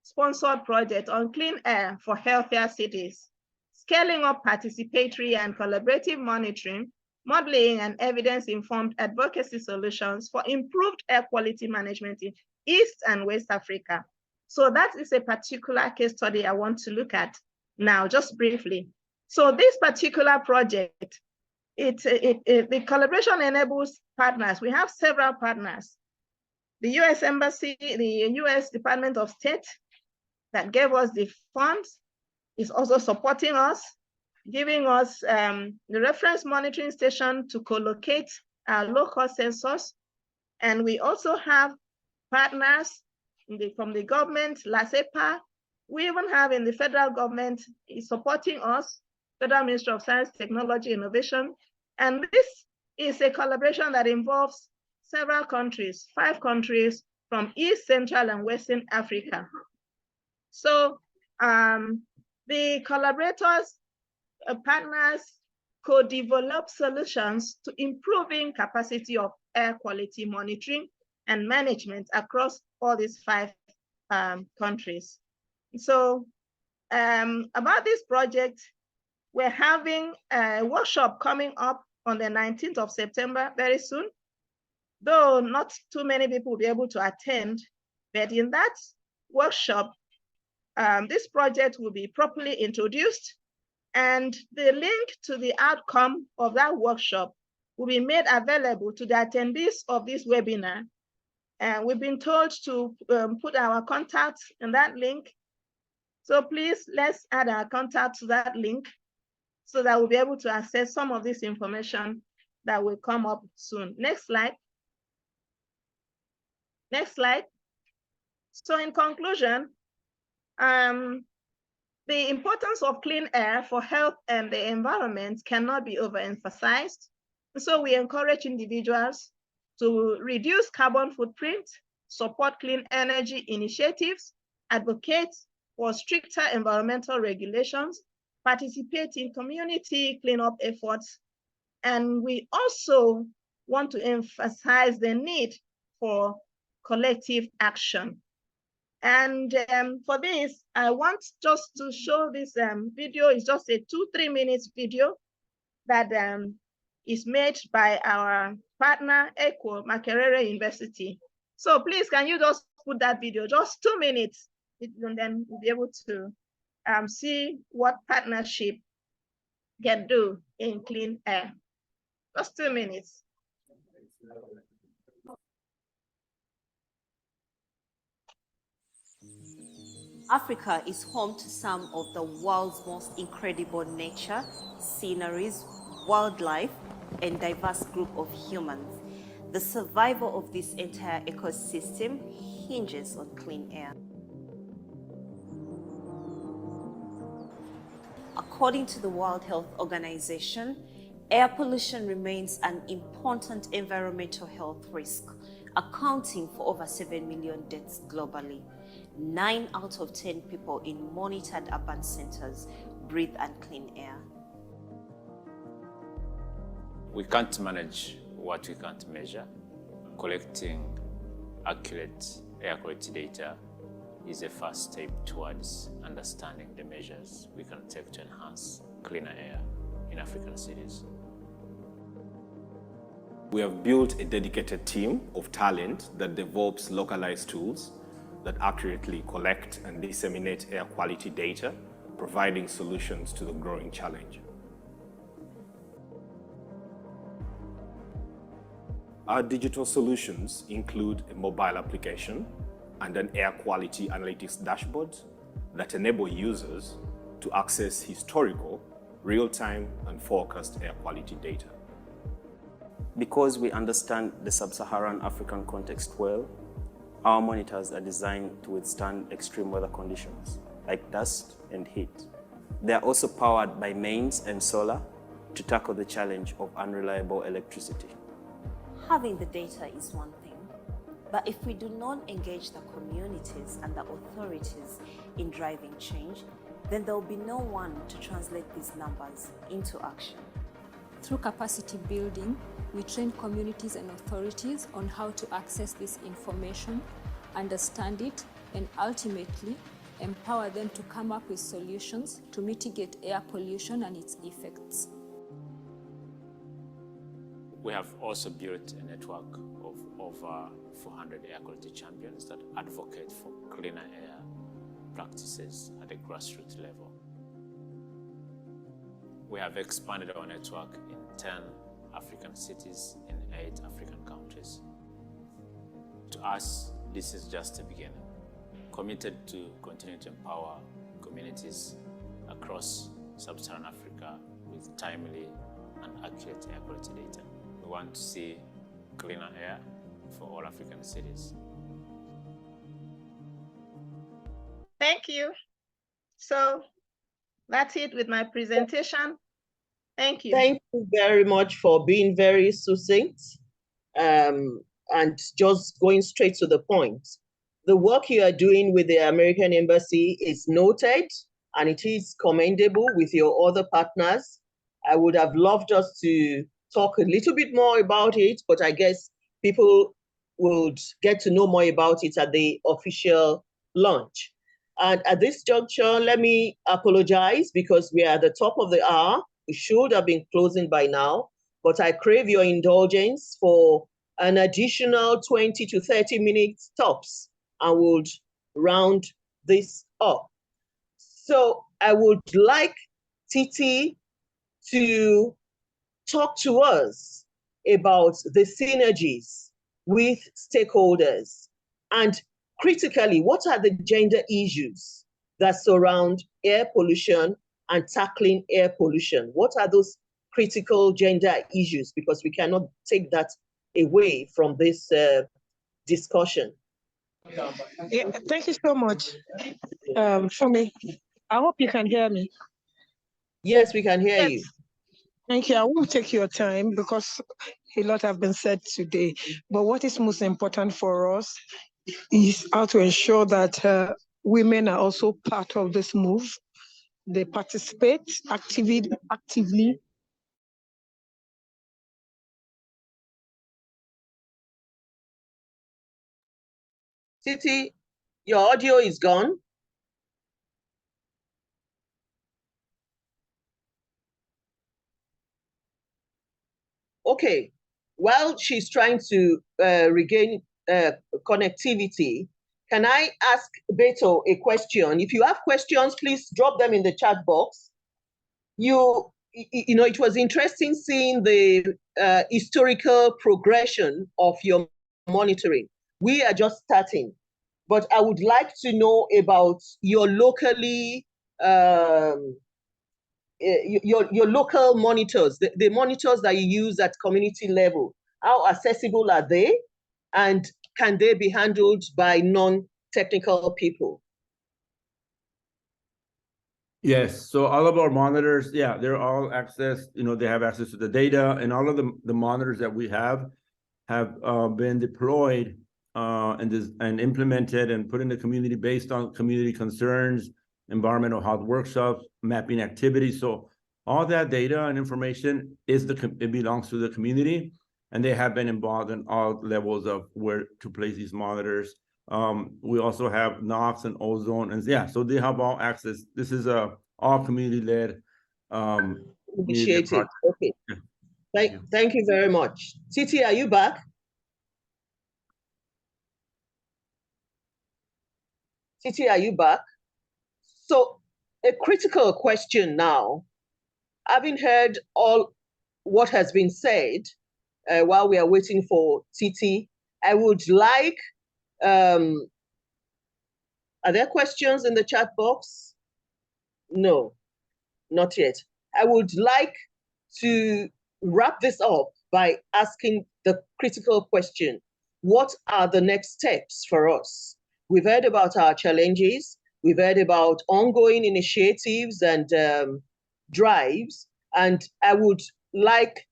sponsored project on clean air for healthier cities, scaling up participatory and collaborative monitoring, modeling and evidence-informed advocacy solutions for improved air quality management in East and West Africa. So that is a particular case study I want to look at now, just briefly. So this particular project, the collaboration enables partners. We have several partners. The US Embassy, the US Department of State that gave us the funds is also supporting us, giving us the reference monitoring station to co-locate our local sensors. And we also have partners from the government, LASEPA. We even have in the federal government is supporting us, Federal Ministry of Science, Technology, Innovation. And this is a collaboration that involves several countries, 5 countries from East, Central, and Western Africa. So the collaborators, partners, co-develop solutions to improving capacity of air quality monitoring and management across all these 5 countries. So about this project, we're having a workshop coming up on the 19th of September, very soon, though not too many people will be able to attend, but in that workshop, this project will be properly introduced, and the link to the outcome of that workshop will be made available to the attendees of this webinar. And we've been told to put our contacts in that link. So please, let's add our contact to that link so that we'll be able to access some of this information that will come up soon. Next slide. Next slide. So in conclusion, The importance of clean air for health and the environment cannot be overemphasized. So we encourage individuals to reduce carbon footprint, support clean energy initiatives, advocate for stricter environmental regulations, participate in community cleanup efforts. And we also want to emphasize the need for collective action. And for this, I want just to show this video. It's just a 2-3 minutes video that is made by our partner, Ecoaqua, Makerere University. So please, can you just put that video, just 2 minutes, and then we'll be able to see what partnership can do in clean air. Just 2 minutes. Africa is home to some of the world's most incredible nature, sceneries, wildlife, and diverse group of humans. The survival of this entire ecosystem hinges on clean air. According to the World Health Organization, air pollution remains an important environmental health risk, accounting for over 7 million deaths globally. 9 out of 10 people in monitored urban centers breathe unclean air. We can't manage what we can't measure. Collecting accurate air quality data is a first step towards understanding the measures we can take to enhance cleaner air in African cities. We have built a dedicated team of talent that develops localized tools that accurately collect and disseminate air quality data, providing solutions to the growing challenge. Our digital solutions include a mobile application and an air quality analytics dashboard that enable users to access historical, real-time, and forecast air quality data. Because we understand the sub-Saharan African context well, our monitors are designed to withstand extreme weather conditions, like dust and heat. They are also powered by mains and solar to tackle the challenge of unreliable electricity. Having the data is one thing, but if we do not engage the communities and the authorities in driving change, then there will be no one to translate these numbers into action. Through capacity building, we train communities and authorities on how to access this information, understand it, and ultimately empower them to come up with solutions to mitigate air pollution and its effects. We have also built a network of over 400 air quality champions that advocate for cleaner air practices at a grassroots level. We have expanded our network in 10 African cities in 8 African countries. To us, this is just a beginning. Committed to continue to empower communities across sub-Saharan Africa with timely and accurate air quality data. We want to see cleaner air for all African cities. Thank you. So that's it with my presentation. Thank you. Thank you very much for being very succinct and just going straight to the point. The work you are doing with the American Embassy is noted and it is commendable with your other partners. I would have loved us to talk a little bit more about it, but I guess people would get to know more about it at the official launch. And at this juncture, let me apologize because we are at the top of the hour. We should have been closing by now, but I crave your indulgence for an additional 20 to 30 minutes tops and would round this up. So I would like Titi to talk to us about the synergies with stakeholders and critically, what are the gender issues that surround air pollution and tackling air pollution? What are those critical gender issues? Because we cannot take that away from this discussion. Yeah, thank you so much. For me, I hope you can hear me. Yes, we can hear you. Thank you. I won't take your time because a lot have been said today. But what is most important for us is how to ensure that women are also part of this move. They participate actively. Titi, your audio is gone. Okay, while she's trying to regain connectivity, can I ask Beto a question? If you have questions, please drop them in the chat box. You know, it was interesting seeing the historical progression of your monitoring. We are just starting, but I would like to know about your locally your local monitors, the monitors that you use at community level. How accessible are they? And can they be handled by non-technical people? Yes, so all of our monitors, yeah, they're all accessed, they have access to the data, and all of the monitors that we have been deployed and implemented and put in the community based on community concerns, environmental health workshops, mapping activities. So all that data and information it belongs to the community, and they have been involved in all levels of where to place these monitors. We also have NOx and ozone, and yeah, so they have all access. This is all community-led initiative. Okay. Thank you very much. Titi, are you back? Titi, are you back? So a critical question now, having heard all what has been said while we are waiting for Titi, I would like, are there questions in the chat box? No, not yet. I would like to wrap this up by asking the critical question. What are the next steps for us? We've heard about our challenges. We've heard about ongoing initiatives and drives. And I would like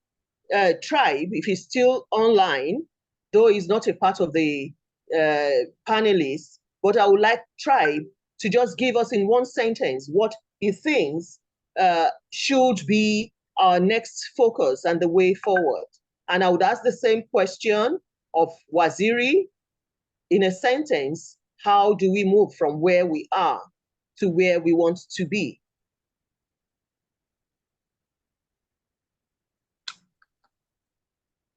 Tribe, if he's still online, though he's not a part of the panelists, but I would like Tribe to just give us in one sentence what he thinks should be our next focus and the way forward. And I would ask the same question of Waziri in a sentence. How do we move from where we are to where we want to be?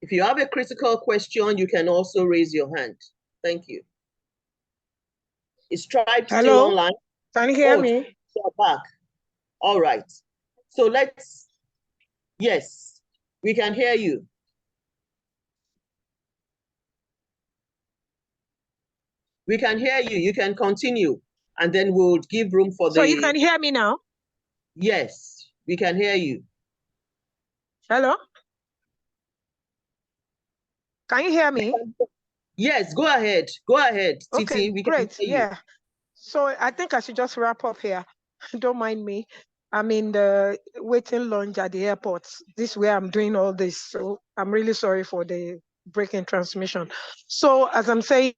If you have a critical question, you can also raise your hand. Thank you. Is Tribe still online? Can you hear me? You're back. All right. So yes, we can hear you. We can hear you. You can continue. And then we'll give room for So you can hear me now? Yes, we can hear you. Hello? Can you hear me? Yes, go ahead. Go ahead, Okay, Titi. great. Yeah. So I think I should just wrap up here. Don't mind me. I'm in the waiting lounge at the airport. This is where I'm doing all this. So I'm really sorry for the break in transmission. So as I'm saying,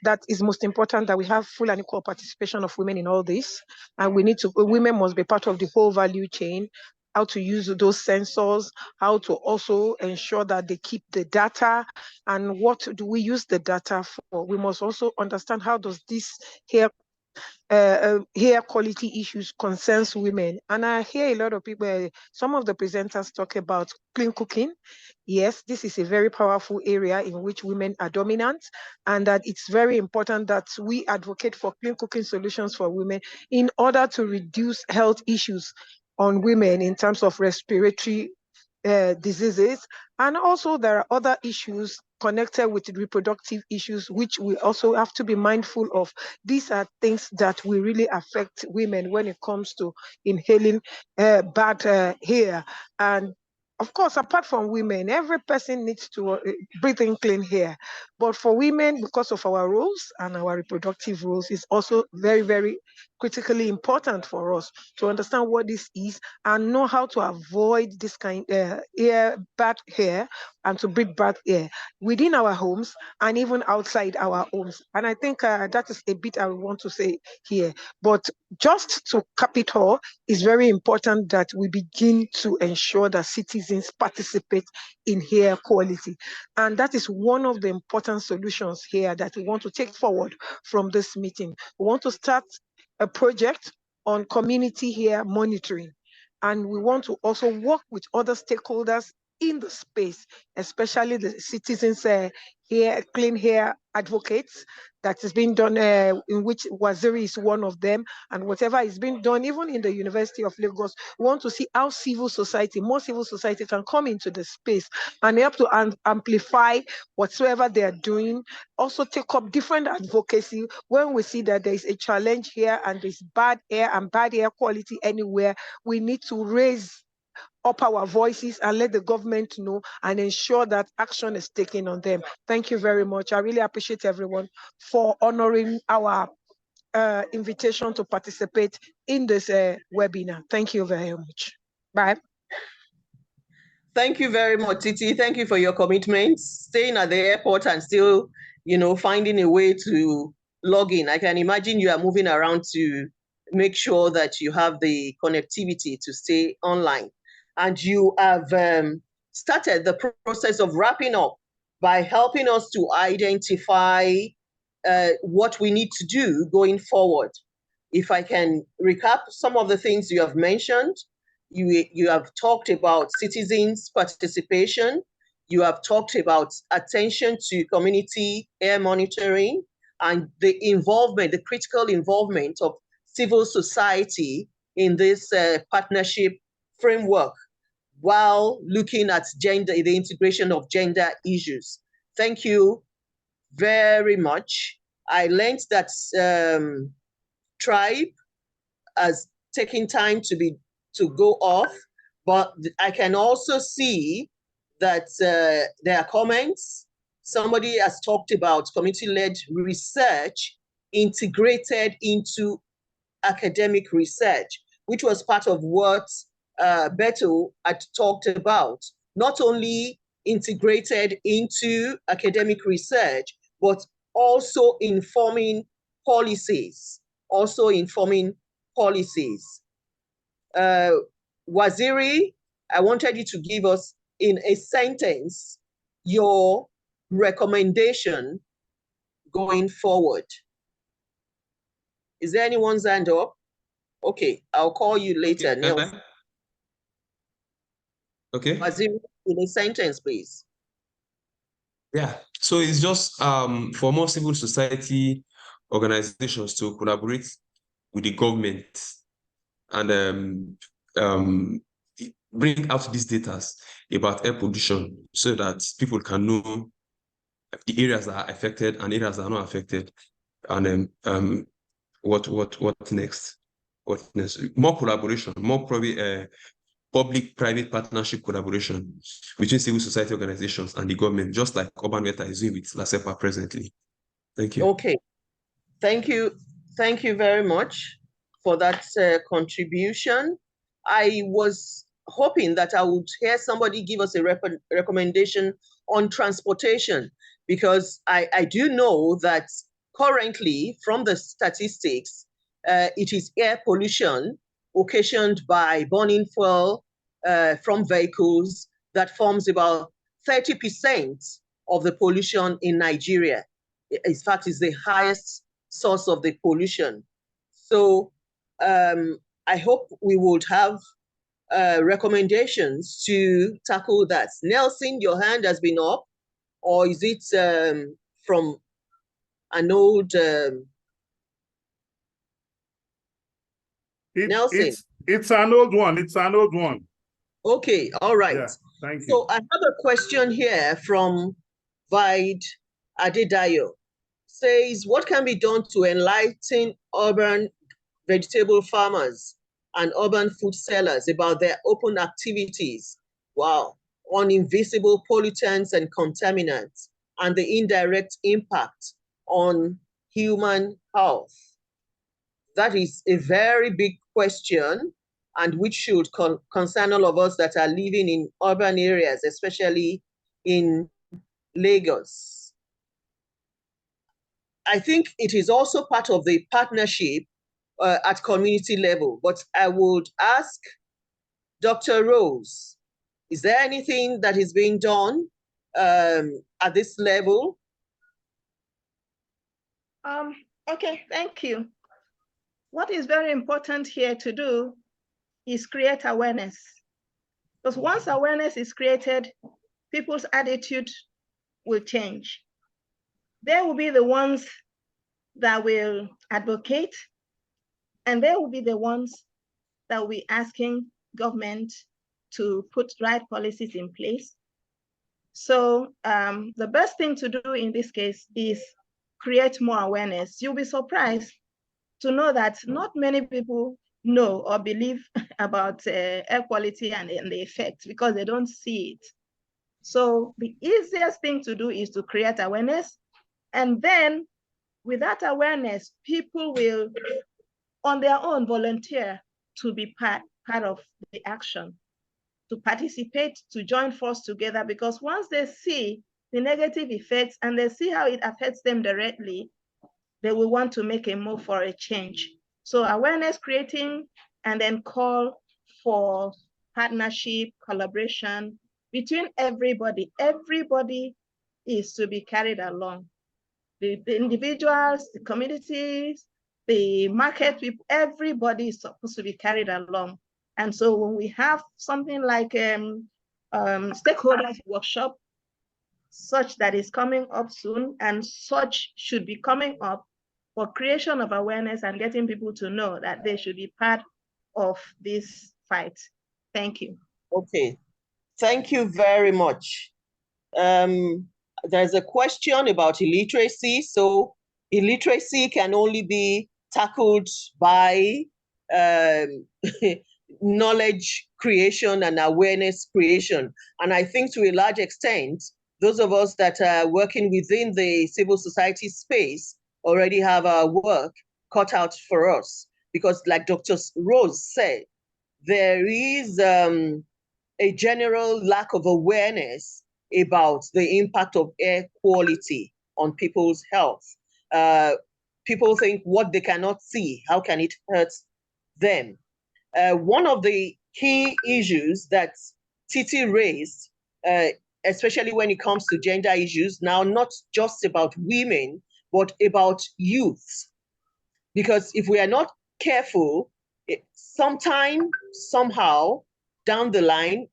that is most important, that we have full and equal participation of women in all this. And women must be part of the whole value chain, how to use those sensors, how to also ensure that they keep the data, and what do we use the data for. We must also understand how does this hair quality issues concerns women. And I hear a lot of people, some of the presenters talk about clean cooking. Yes, this is a very powerful area in which women are dominant, and that it's very important that we advocate for clean cooking solutions for women in order to reduce health issues on women in terms of respiratory diseases. And also there are other issues connected with reproductive issues, which we also have to be mindful of. These are things that will really affect women when it comes to inhaling bad hair. And of course, apart from women, every person needs to breathe in clean air. But for women, because of our roles and our reproductive roles, it's also very, very critically important for us to understand what this is and know how to avoid this kind of bad hair, and to breathe bad air within our homes and even outside our homes. And I think that is a bit I want to say here. But just to cap it all, it's very important that we begin to ensure that citizens participate in air quality. And that is one of the important solutions here that we want to take forward from this meeting. We want to start a project on community air monitoring. And we want to also work with other stakeholders in the space, especially the citizens here, clean air advocates that is being done, in which Waziri is one of them, and whatever is being done, even in the University of Lagos. We want to see how more civil society can come into the space and help to amplify whatsoever they are doing. Also take up different advocacy when we see that there is a challenge here and there's bad air and bad air quality anywhere. We need to raise up our voices and let the government know and ensure that action is taken on them. Thank you very much. I really appreciate everyone for honoring our invitation to participate in this webinar. Thank you very much. Bye. Thank you very much, Titi. Thank you for your commitment. Staying at the airport and still, finding a way to log in. I can imagine you are moving around to make sure that you have the connectivity to stay online. And you have started the process of wrapping up by helping us to identify what we need to do going forward. If I can recap some of the things you have mentioned, you have talked about citizens' participation. You have talked about attention to community air monitoring and the critical involvement of civil society in this partnership framework, while looking at the integration of gender issues. Thank you very much. I learned that Tribe has taken time to go off, but I can also see that there are comments. Somebody has talked about community-led research integrated into academic research, which was part of what Beto had talked about, not only integrated into academic research, but also informing policies, Waziri, I wanted you to give us in a sentence your recommendation going forward. Is there anyone's hand up? Okay, I'll call you later. Okay. Okay. Waziri, in a sentence, please. Yeah, so it's just for more civil society organizations to collaborate with the government and bring out these data about air pollution so that people can know the areas that are affected and areas that are not affected, and what next? What next? More collaboration, more probably public-private partnership collaboration between civil society organizations and the government, just like Urban Meta is doing with LASEPA presently. Thank you. Okay, thank you very much for that contribution. I was hoping that I would hear somebody give us a recommendation on transportation, because I do know that currently, from the statistics, it is air pollution occasioned by burning fuel from vehicles that forms about 30% of the pollution in Nigeria. In fact, it's the highest source of the pollution. So I hope we would have recommendations to tackle that. Nelson, your hand has been up, or is it from an old Nelson? It's an old one. It's an old one. Okay, all right. Yeah, thank you. So I have a question here from Vide Adedayo. Says, what can be done to enlighten urban vegetable farmers and urban food sellers about their open activities wow, on invisible pollutants and contaminants and the indirect impact on human health? That is a very big question, and which should concern all of us that are living in urban areas, especially in Lagos. I think it is also part of the partnership at community level, but I would ask Dr. Rose, is there anything that is being done at this level? Okay, thank you. What is very important here to do is create awareness. Because once awareness is created, people's attitude will change. They will be the ones that will advocate, and they will be the ones that will be asking government to put right policies in place. So the best thing to do in this case is create more awareness. You'll be surprised to know that not many people know or believe about air quality and the effects because they don't see it. So the easiest thing to do is to create awareness. And then with that awareness, people will on their own volunteer to be part of the action, to participate, to join force together, because once they see the negative effects and they see how it affects them directly, they will want to make a move for a change. So awareness creating, and then call for partnership, collaboration between everybody. Everybody is to be carried along. The individuals, the communities, the market people, everybody is supposed to be carried along. And so when we have something like stakeholders workshop, such that is coming up soon, and such should be coming up for creation of awareness and getting people to know that they should be part of this fight. Thank you. Okay, thank you very much. There's a question about illiteracy. So illiteracy can only be tackled by knowledge creation and awareness creation. And I think to a large extent, those of us that are working within the civil society space already have our work cut out for us. Because like Dr. Rose said, there is a general lack of awareness about the impact of air quality on people's health. People think what they cannot see, how can it hurt them? One of the key issues that Titi raised, especially when it comes to gender issues, now not just about women, but about youth. Because if we are not careful, sometime, somehow, down the line,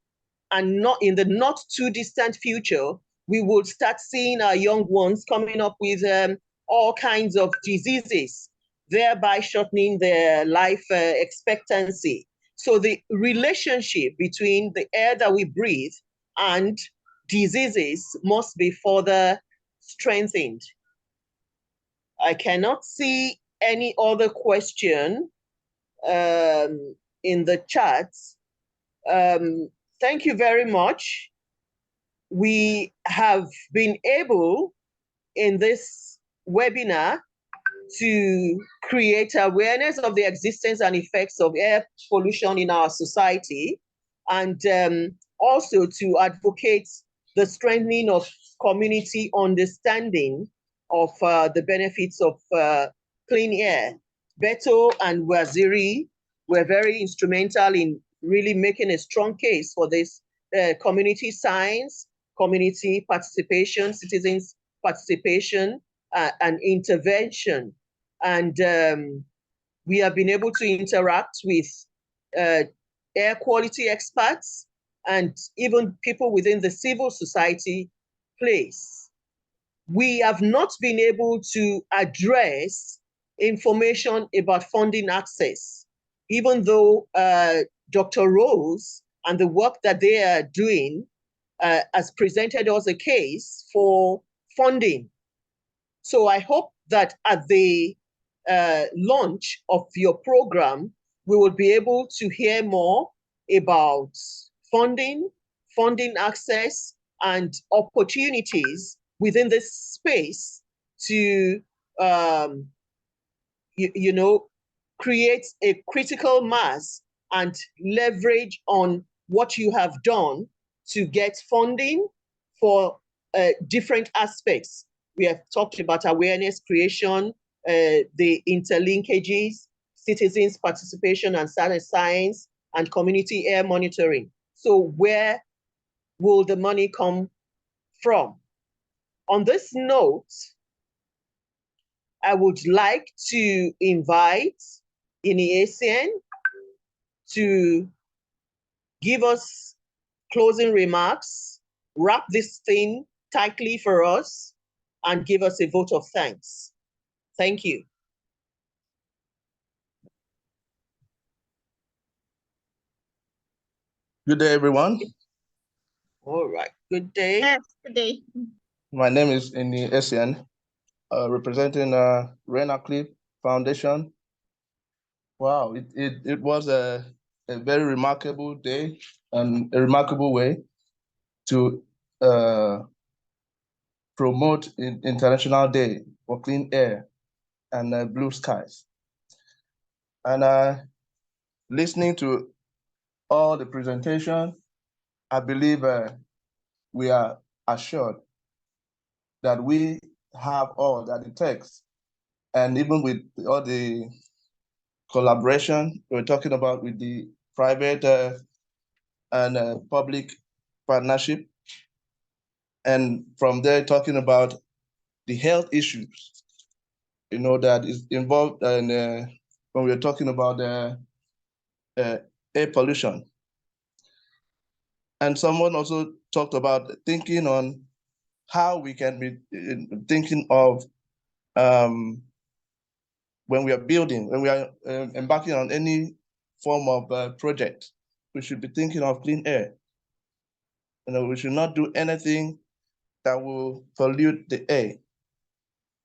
and not in the not too distant future, we will start seeing our young ones coming up with all kinds of diseases, thereby shortening their life expectancy. So the relationship between the air that we breathe and diseases must be further strengthened. I cannot see any other question in the chat. Thank you very much. We have been able in this webinar to create awareness of the existence and effects of air pollution in our society, and also to advocate the strengthening of community understanding of the benefits of clean air. Beto and Waziri were very instrumental in really making a strong case for this community science, community participation, citizens participation, and intervention. And we have been able to interact with air quality experts and even people within the civil society place. We have not been able to address information about funding access, even though Dr. Rose and the work that they are doing has presented us a case for funding. So I hope that at the launch of your program, we will be able to hear more about funding funding access and opportunities within this space to, you know, create a critical mass and leverage on what you have done to get funding for different aspects. We have talked about awareness creation, the interlinkages, citizens' participation and science, and community air monitoring. So where will the money come from? On this note, I would like to invite Iniesian to give us closing remarks, wrap this thing tightly for us, and give us a vote of thanks. Thank you. Good day, everyone. All right, good day. Yes, good day. My name is Iniesian, representing Renaclip Foundation. Wow, it was a very remarkable day and a remarkable way to promote International Day for Clean Air and Blue Skies. And listening to all the presentation, I believe we are assured that we have all that it takes. And even with all the collaboration we're talking about with the private and public partnership, and from there talking about the health issues, you know, that is involved in when we're talking about air pollution. And someone also talked about thinking on how we can be thinking of when we are building, when we are embarking on any form of project, we should be thinking of clean air. You know, we should not do anything that will pollute the air.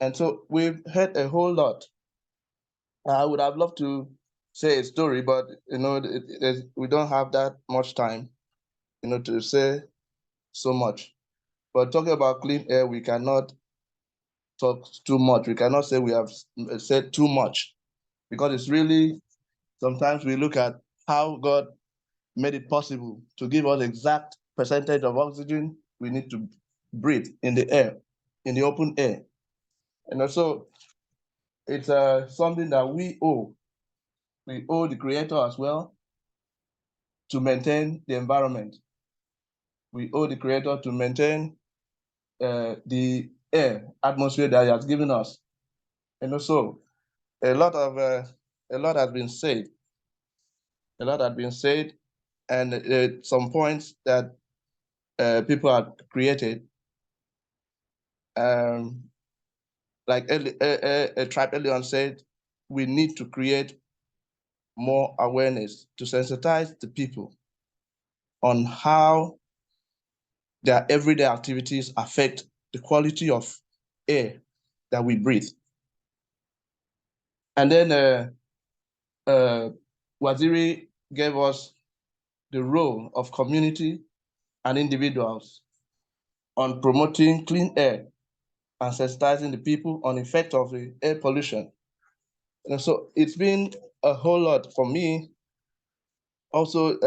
And so we've heard a whole lot. I would have loved to say a story, but you know, we don't have that much time, you know, to say so much. But talking about clean air, we cannot talk too much. We cannot say we have said too much, because it's really, sometimes we look at how God made it possible to give us exact percentage of oxygen we need to breathe in the air, in the open air. And also, it's something that we owe. We owe the Creator as well to maintain the environment. We owe the Creator to maintain the air, atmosphere that He has given us. And also, a lot has been said. A lot has been said, and some points that people have created. Like a tribe earlier on said, we need to create more awareness to sensitize the people on how their everyday activities affect the quality of air that we breathe. And then Waziri gave us the role of community and individuals on promoting clean air and sensitizing the people on the effect of the air pollution. And so it's been a whole lot for me. Also,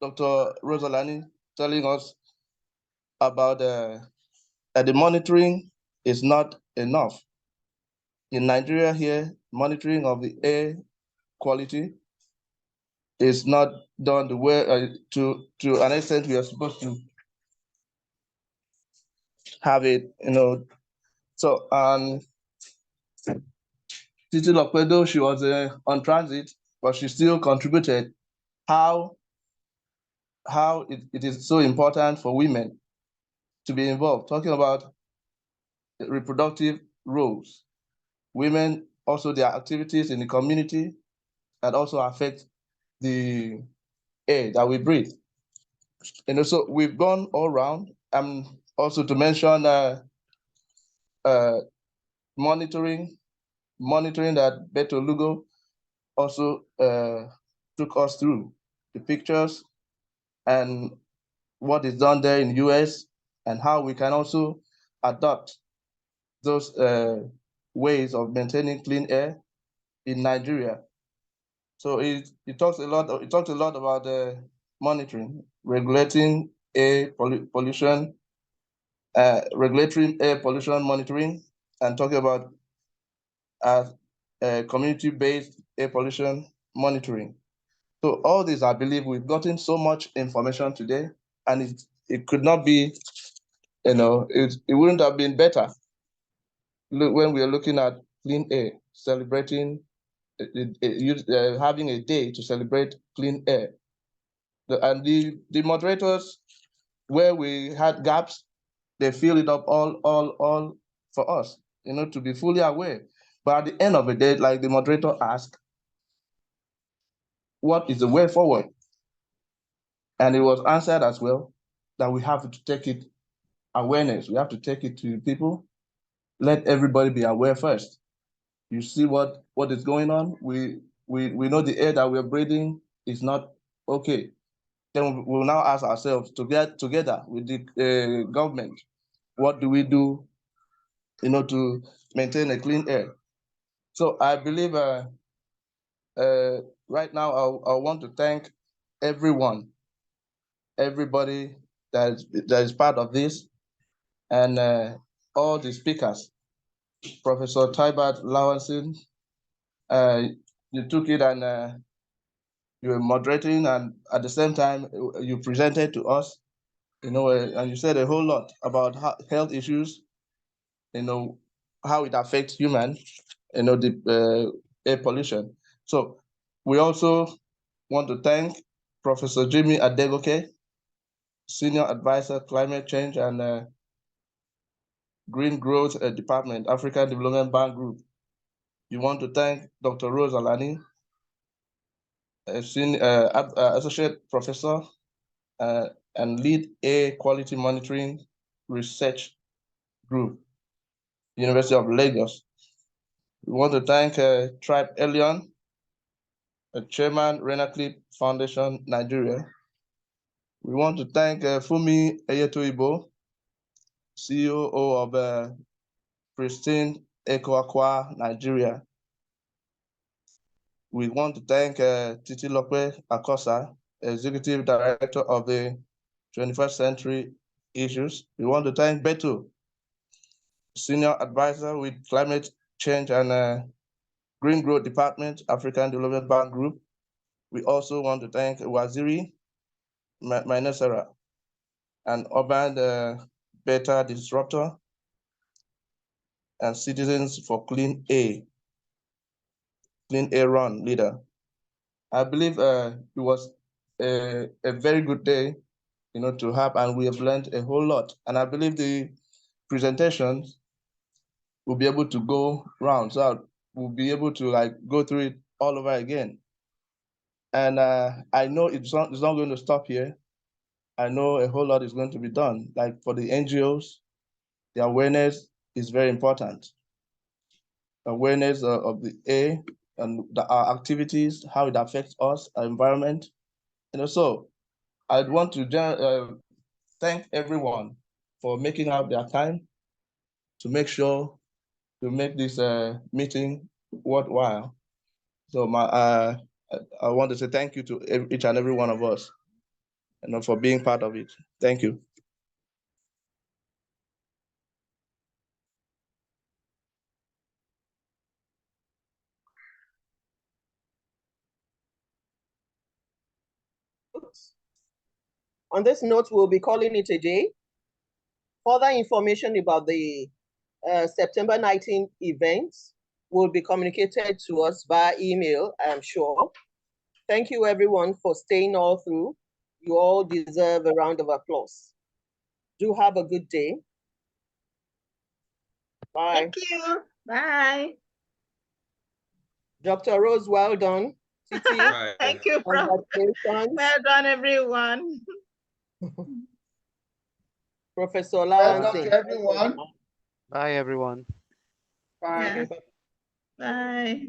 Dr. Rosalani telling us about that the monitoring is not enough. In Nigeria here, monitoring of the air quality is not done the way, to an extent we are supposed to have it, you know. So, Titi Lokwedo, she was on transit, but she still contributed how it is so important for women to be involved, talking about reproductive roles. Women, also their activities in the community that also affect the air that we breathe. And also we've gone all around. Also to mention monitoring that Beto Lugo also took us through the pictures and what is done there in the US and how we can also adopt those ways of maintaining clean air in Nigeria. So it talks a lot about monitoring, regulating air pollution, regulatory air pollution monitoring, and talking about community-based air pollution monitoring. So all this, I believe we've gotten so much information today, and it could not be, it wouldn't have been better when we are looking at clean air, celebrating, having a day to celebrate clean air. And the moderators, where we had gaps, they fill it up all for us, to be fully aware. But at the end of the day, like the moderator asked, what is the way forward? And it was answered as well that we have to take it awareness. We have to take it to people. Let everybody be aware first. You see what is going on. We know the air that we're breathing is not okay. Then we'll now ask ourselves to get together with the government. What do we do, to maintain a clean air? So I believe right now I want to thank everybody that is part of this, and all the speakers. Professor Tybert Lawanson, you took it and you were moderating, and at the same time you presented to us, and you said a whole lot about health issues, how it affects humans, the air pollution. So we also want to thank Professor Jimmy Adegoke, Senior Advisor, Climate Change and Green Growth Department, African Development Bank Group. You want to thank Dr. Rose Alani, Associate Professor and Lead Air Quality Monitoring Research Group, University of Lagos. We want to thank Tribe Elion, Chairman, Renaclip Foundation, Nigeria. We want to thank Fumi Eyetoibo, CEO of Pristine Ecoaqua, Nigeria. We want to thank Titi Lope Akosa, Executive Director of the 21st Century Issues. We want to thank Beto, Senior Advisor with Climate Change and Green Growth Department, African Development Bank Group. We also want to thank Waziri Mainesara, an urban beta disruptor, and Citizens for Clean Air Run leader. I believe it was a very good day, to have, and we have learned a whole lot. And I believe the presentations will be able to go round, so we'll be able to go through it all over again. And I know it's not going to stop here. I know a whole lot is going to be done. Like for the NGOs, the awareness is very important. Awareness of the air and our activities, how it affects us, our environment. And also, I'd want to thank everyone for making out their time to make sure to make this meeting worthwhile. So I want to say thank you to each and every one of us, for being part of it. Thank you. On this note, we'll be calling it a day. Further information about the September 19th events will be communicated to us via email, I am sure. Thank you everyone for staying all through. You all deserve a round of applause. Do have a good day. Bye. Thank you. Bye. Dr. Rose, well done. Titi, thank you, Prof. Congratulations. Well done, everyone. Professor Well Lawanson. done to everyone. Bye, everyone. Bye. Yeah. Bye.